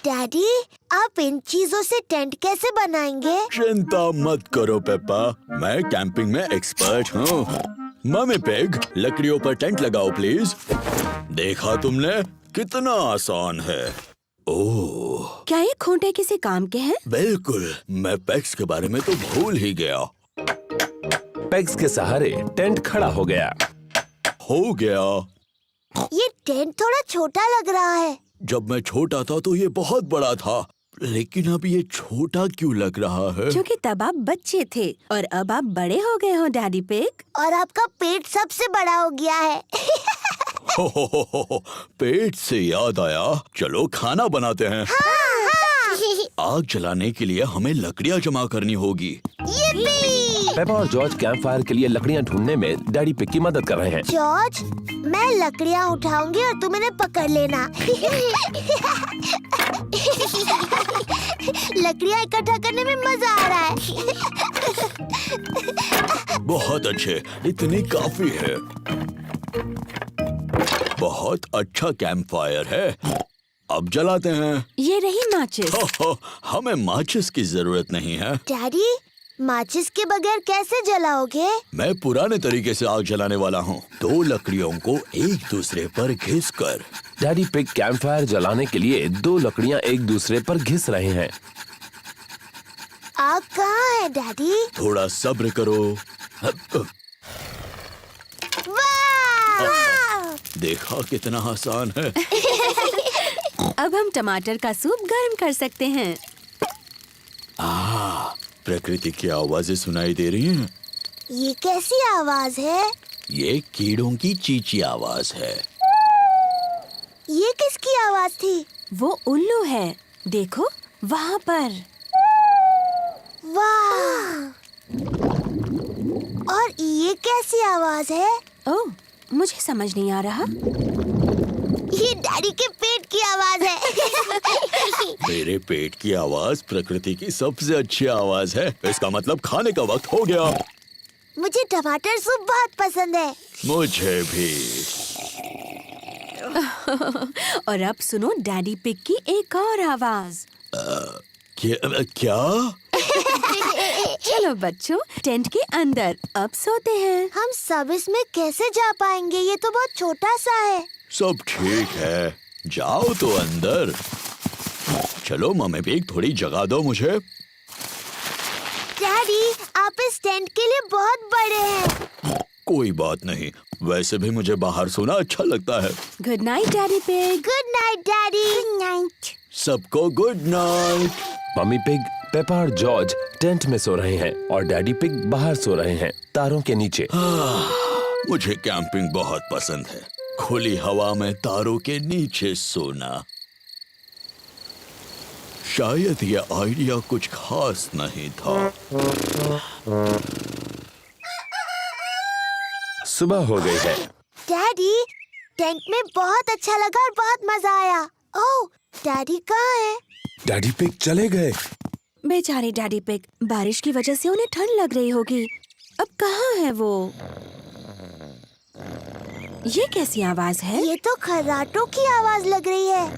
डैडी, आप इन चीजों से टेंट कैसे बनाएंगे? चिंता मत करो पेप्पा, मैं कैंपिंग में एक्सपर्ट हूँ। मम्मी पिग, लकड़ियों पर टेंट लगाओ प्लीज। देखा तुमने, कितना आसान है। ओह, क्या ये खूंटे किसी काम के हैं? बिल्कुल, मैं पेग्स के बारे में तो भूल ही गया। पेग्स के सहारे टेंट खड़ा हो गया। हो गया। ये टेंट थोड़ा छोटा लग रहा है। जब मैं छोटा था तो ये बहुत बड़ा था, लेकिन अब ये छोटा क्यों लग रहा है? क्योंकि तब आप बच्चे थे और अब आप बड़े हो गए हो डैडी पिग। और आपका पेट सबसे बड़ा हो गया है। हो, पेट से याद आया, चलो खाना बनाते हैं। आग जलाने के लिए हमें लकड़ियाँ जमा करनी होगी। यिप्पी! पेपा और जॉर्ज कैंप फायर के लिए लकड़ियां ढूंढने में डैडी पिग की मदद कर रहे हैं। जॉर्ज, मैं लकड़ियाँ उठाऊंगी और तुम इन्हें पकड़ लेना। लकड़ियाँ इकट्ठा करने में मजा आ रहा है। बहुत अच्छे, इतनी काफी है। बहुत अच्छा कैंप फायर है। अब जलाते हैं। ये रही माचिस। हमें माचिस की जरूरत नहीं है। डैडी, माचिस के बगैर कैसे जलाओगे? मैं पुराने तरीके से आग जलाने वाला हूँ। 2 लकड़ियों को एक दूसरे पर घिसकर। डैडी पिग कैंप फायर जलाने के लिए 2 लकड़ियां एक दूसरे पर घिस रहे हैं। आग कहाँ है डैडी? थोड़ा सब्र करो। वाह! देखा कितना आसान है। अब हम टमाटर का सूप गर्म कर सकते हैं। प्रकृति की आवाजें सुनाई दे रही हैं। ये कैसी आवाज है? ये कीड़ों की चींची आवाज है। ये किसकी आवाज थी? वो उल्लू है, देखो वहाँ पर। वाह! और ये कैसी आवाज है? ओह, मुझे समझ नहीं आ रहा। ये डैडी के पेट की आवाज है। मेरे पेट की आवाज प्रकृति की सबसे अच्छी आवाज है। इसका मतलब खाने का वक्त हो गया। मुझे टमाटर सूप बहुत पसंद है। मुझे भी। और अब सुनो डैडी पिग की एक और आवाज। क्या? चलो बच्चों, टेंट के अंदर अब सोते हैं। हम सब इसमें कैसे जा पाएंगे? ये तो बहुत छोटा सा है। सब ठीक है, जाओ तो अंदर। चलो मम्मी पिग, थोड़ी जगह दो मुझे। डैडी, आप इस टेंट के लिए बहुत बड़े हैं। कोई बात नहीं, वैसे भी मुझे बाहर सोना अच्छा लगता है। Good night daddy pig. Good night daddy. Good night. सबको good night. Mummy pig, Peppa और जॉर्ज टेंट में सो रहे हैं और डैडी पिग बाहर सो रहे हैं, तारों के नीचे। मुझे कैंपिंग बहुत पसंद है, खुली हवा में तारों के नीचे सोना। शायद ये आइडिया कुछ खास नहीं था। सुबह हो गई है। डैडी, टेंट में बहुत अच्छा लगा और बहुत मजा आया। ओह, डैडी कहाँ है? डैडी पिग चले गए। बेचारे डैडी पिग, बारिश की वजह से उन्हें ठंड लग रही होगी। अब कहाँ है वो? ये कैसी आवाज है? ये तो खर्राटों की आवाज लग रही है।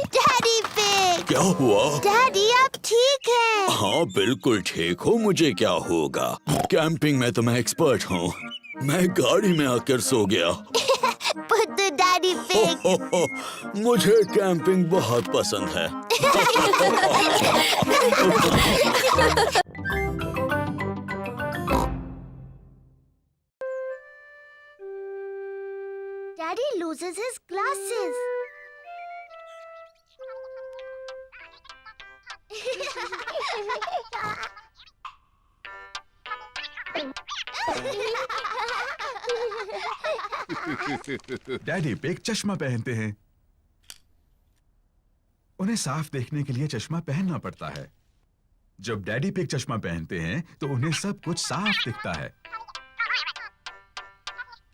Daddy pig. क्या हुआ? डैडी, आप ठीक हैं? हाँ बिल्कुल ठीक हूँ, मुझे क्या होगा। कैंपिंग में तो मैं एक्सपर्ट हूँ। मैं गाड़ी में आकर सो गया। बुद्धू डैडी पिग। मुझे कैंपिंग बहुत पसंद है। Daddy loses his glasses. Daddy pig चश्मा पहनते हैं। उन्हें साफ देखने के लिए चश्मा पहनना पड़ता है। जब डैडी पिग चश्मा पहनते हैं तो उन्हें सब कुछ साफ दिखता है।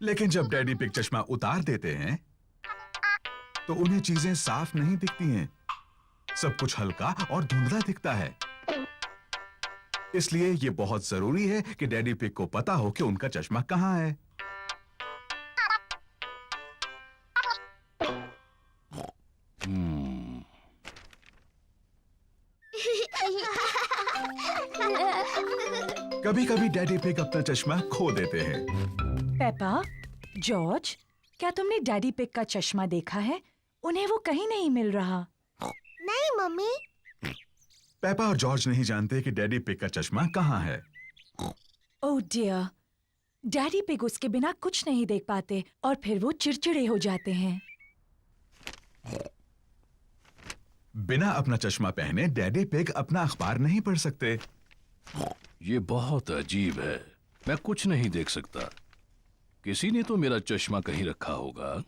लेकिन जब डैडी पिग चश्मा उतार देते हैं तो उन्हें चीजें साफ नहीं दिखती हैं। सब कुछ हल्का और धुंधला दिखता है। इसलिए ये बहुत जरूरी है कि डैडी पिग को पता हो कि उनका चश्मा कहाँ है। कभी कभी डैडी पिग अपना चश्मा खो देते हैं। पेपा, जॉर्ज, क्या तुमने डैडी पिग का चश्मा देखा है? उन्हें वो कहीं नहीं मिल रहा। नहीं मम्मी। पेपा और जॉर्ज नहीं जानते कि डैडी पिग का चश्मा कहाँ है। ओह डियर, डैडी पिग उसके बिना कुछ नहीं देख पाते और फिर वो चिड़चिड़े हो जाते हैं। बिना अपना चश्मा पहने डैडी पिग अपना अखबार नहीं पढ़ सकते। ये बहुत अजीब है, मैं कुछ नहीं देख सकता। किसी ने तो मेरा चश्मा कहीं रखा होगा।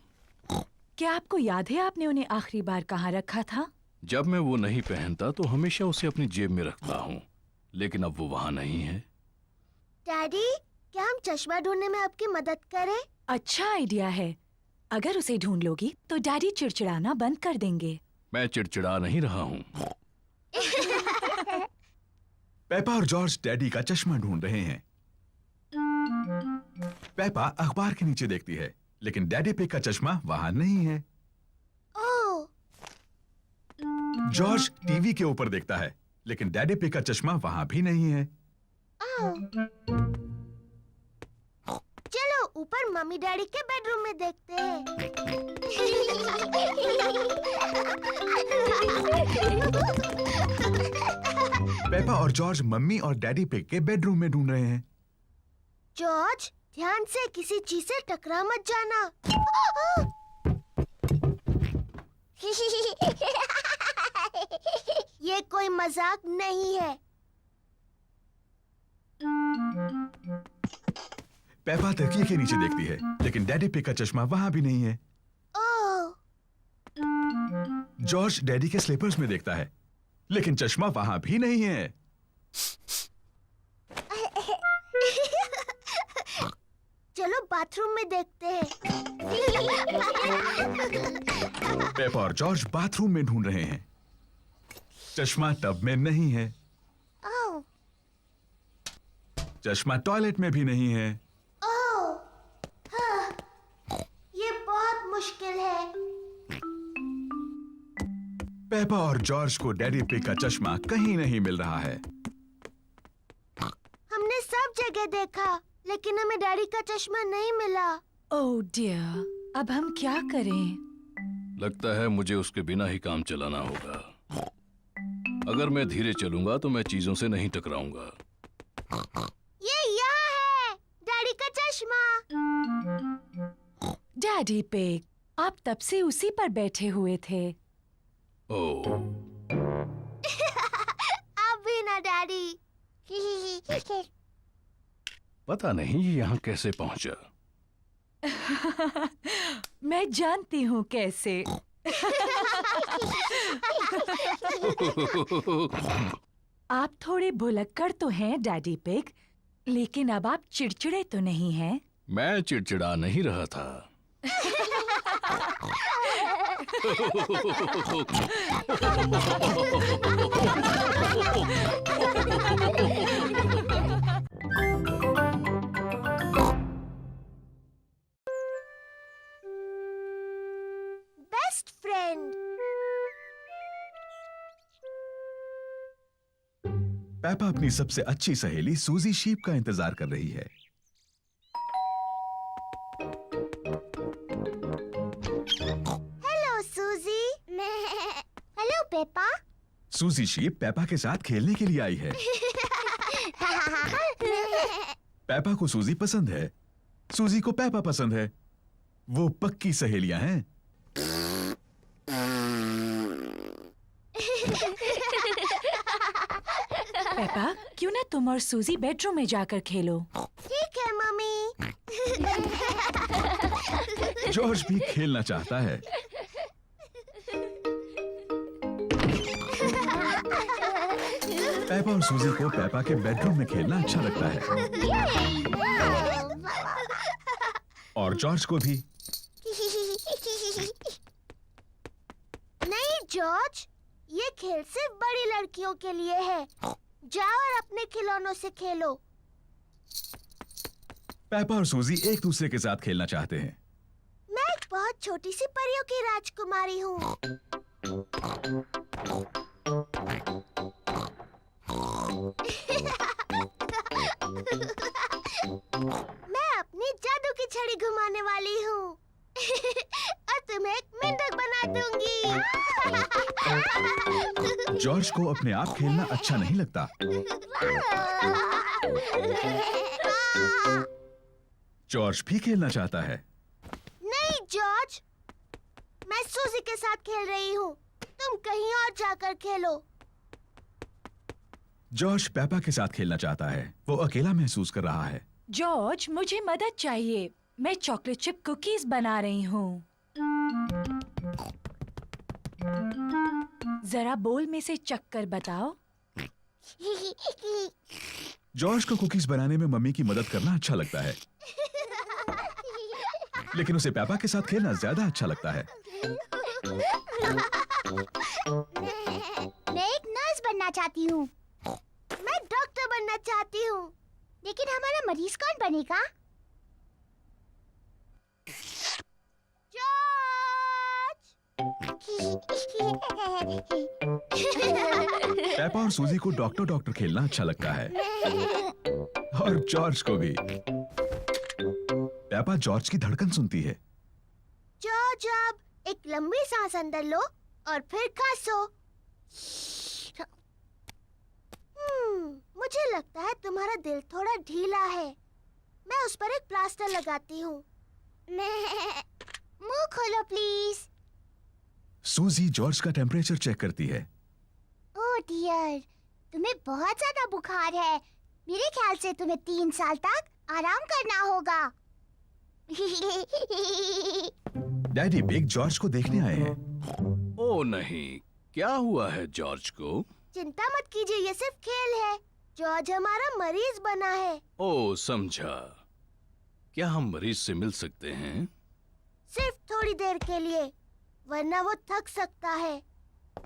क्या आपको याद है आपने उन्हें आखिरी बार कहाँ रखा था? जब मैं वो नहीं पहनता तो हमेशा उसे अपनी जेब में रखता हूँ, लेकिन अब वो वहाँ नहीं है। डैडी, क्या हम चश्मा ढूंढने में आपकी मदद करें? अच्छा आइडिया है। अगर उसे ढूंढ लोगी तो डैडी चिड़चिड़ाना बंद कर देंगे। मैं चिड़चिड़ा नहीं रहा हूँ। पेपा और जॉर्ज डैडी का चश्मा ढूंढ रहे हैं। पेपा अखबार के नीचे देखती है, लेकिन डैडी पिग का चश्मा वहां नहीं है। ओह, जॉर्ज टीवी के ऊपर देखता है, लेकिन डैडी पिग का चश्मा वहां भी नहीं है। चलो ऊपर मम्मी डैडी के बेडरूम में देखते हैं। पेपा और जॉर्ज मम्मी और डैडी पिग के बेडरूम में ढूंढ रहे हैं। जॉर्ज, ध्यान से किसी चीज से टकरा मत जाना। ये कोई मजाक नहीं है। पेपा तकिए के नीचे देखती है, लेकिन डैडी पिग का चश्मा वहां भी नहीं है। ओह, जॉर्ज डैडी के स्लीपर्स में देखता है, लेकिन चश्मा वहां भी नहीं है। चलो बाथरूम में देखते हैं। पेपा और जॉर्ज बाथरूम में ढूंढ रहे हैं। चश्मा टब में नहीं है। ओह, चश्मा टॉयलेट में भी नहीं है। ओह, हाँ, ये बहुत मुश्किल है। पेपा और जॉर्ज को डैडी पिग का चश्मा कहीं नहीं मिल रहा है। हमने सब जगह देखा, लेकिन हमें डैडी का चश्मा नहीं मिला। ओह डियर, अब हम क्या करें? लगता है मुझे उसके बिना ही काम चलाना होगा। अगर मैं धीरे चलूंगा तो मैं चीजों से नहीं टकराऊंगा। ये यहाँ है, डैडी का चश्मा। डैडी पिग, आप तब से उसी पर बैठे हुए थे। ओह, अब भी ना डैडी। पता नहीं ये यहाँ कैसे पहुंचा। मैं जानती हूँ कैसे। आप थोड़े भुलक्कड़ तो हैं डैडी पिग, लेकिन अब आप चिड़चिड़े तो नहीं हैं। मैं चिड़चिड़ा नहीं रहा था। Best friend. पेपा अपनी सबसे अच्छी सहेली सूजी शीप का इंतजार कर रही है। हेलो सूजी। Hello Peppa. सूजी शीप पेपा के साथ खेलने के लिए आई है। पेपा को सूजी पसंद है, सूजी को पेपा पसंद है। वो पक्की सहेलियां हैं। पेपा, क्यों ना तुम और सूजी बेडरूम में जाकर खेलो? ठीक है मम्मी। जॉर्ज भी खेलना चाहता है। पेपा और सूजी को पेपा के बेडरूम में खेलना अच्छा लगता है, और जॉर्ज को भी। खेल सिर्फ बड़ी लड़कियों के लिए है। जाओ और अपने खिलौनों से खेलो। पेपा और सूजी एक दूसरे के साथ खेलना चाहते हैं। मैं एक बहुत छोटी सी परियों की राजकुमारी हूँ। मैं अपनी जादू की छड़ी घुमाने वाली हूँ और तुम्हें एक मेंढक बना दूंगी। जॉर्ज को अपने आप खेलना अच्छा नहीं लगता। जॉर्ज भी खेलना चाहता है। नहीं जॉर्ज, मैं सूजी के साथ खेल रही हूँ। तुम कहीं और जाकर खेलो। जॉर्ज पेपा के साथ खेलना चाहता है। वो अकेला महसूस कर रहा है। जॉर्ज, मुझे मदद चाहिए। मैं चॉकलेट चिप कुकीज बना रही हूँ। जरा बोल में से चक्कर बताओ। जॉर्ज को कुकीज बनाने में मम्मी की मदद करना अच्छा लगता है, लेकिन उसे पेपा के साथ खेलना ज्यादा अच्छा लगता है। मैं एक नर्स बनना चाहती हूँ। मैं डॉक्टर बनना चाहती हूँ। लेकिन हमारा मरीज कौन बनेगा? पेपा और सूजी को डॉक्टर डॉक्टर खेलना अच्छा लगता है, और जॉर्ज को भी। पेपा जॉर्ज की धड़कन सुनती है। जॉर्ज, अब एक लंबी सांस अंदर लो और फिर खांसो। मुझे लगता है तुम्हारा दिल थोड़ा ढीला है। मैं उस पर एक प्लास्टर लगाती हूँ। मुंह खोलो प्लीज। सूजी जॉर्ज का टेम्परेचर चेक करती है। ओह डियर, तुम्हें बहुत ज्यादा बुखार है। मेरे ख्याल से तुम्हें 3 साल तक आराम करना होगा। डैडी बिग जॉर्ज को देखने आए हैं। ओ नहीं, क्या हुआ है जॉर्ज को? चिंता मत कीजिए, ये सिर्फ खेल है। जॉर्ज हमारा मरीज बना है। ओ समझा। क्या हम मरीज से मिल सकते हैं? सिर्फ थोड़ी देर के लिए, वरना वो थक सकता है।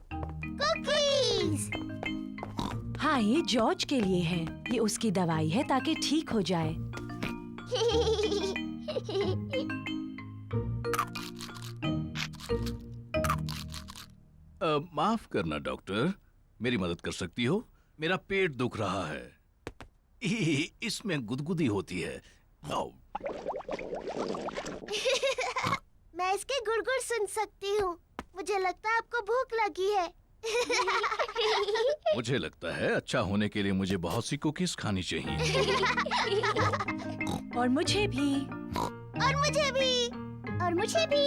कुकीज! हाँ, ये जॉर्ज के लिए है। ये उसकी दवाई है ताकि ठीक हो जाए। माफ करना डॉक्टर, मेरी मदद कर सकती हो? मेरा पेट दुख रहा है। इसमें गुदगुदी होती है। आओ। मैं इसके गुड़गुड़ सुन सकती हूँ। मुझे लगता है आपको भूख लगी है। मुझे लगता है अच्छा होने के लिए मुझे बहुत सी कुकीज खानी चाहिए। और मुझे भी। और मुझे भी। और मुझे भी।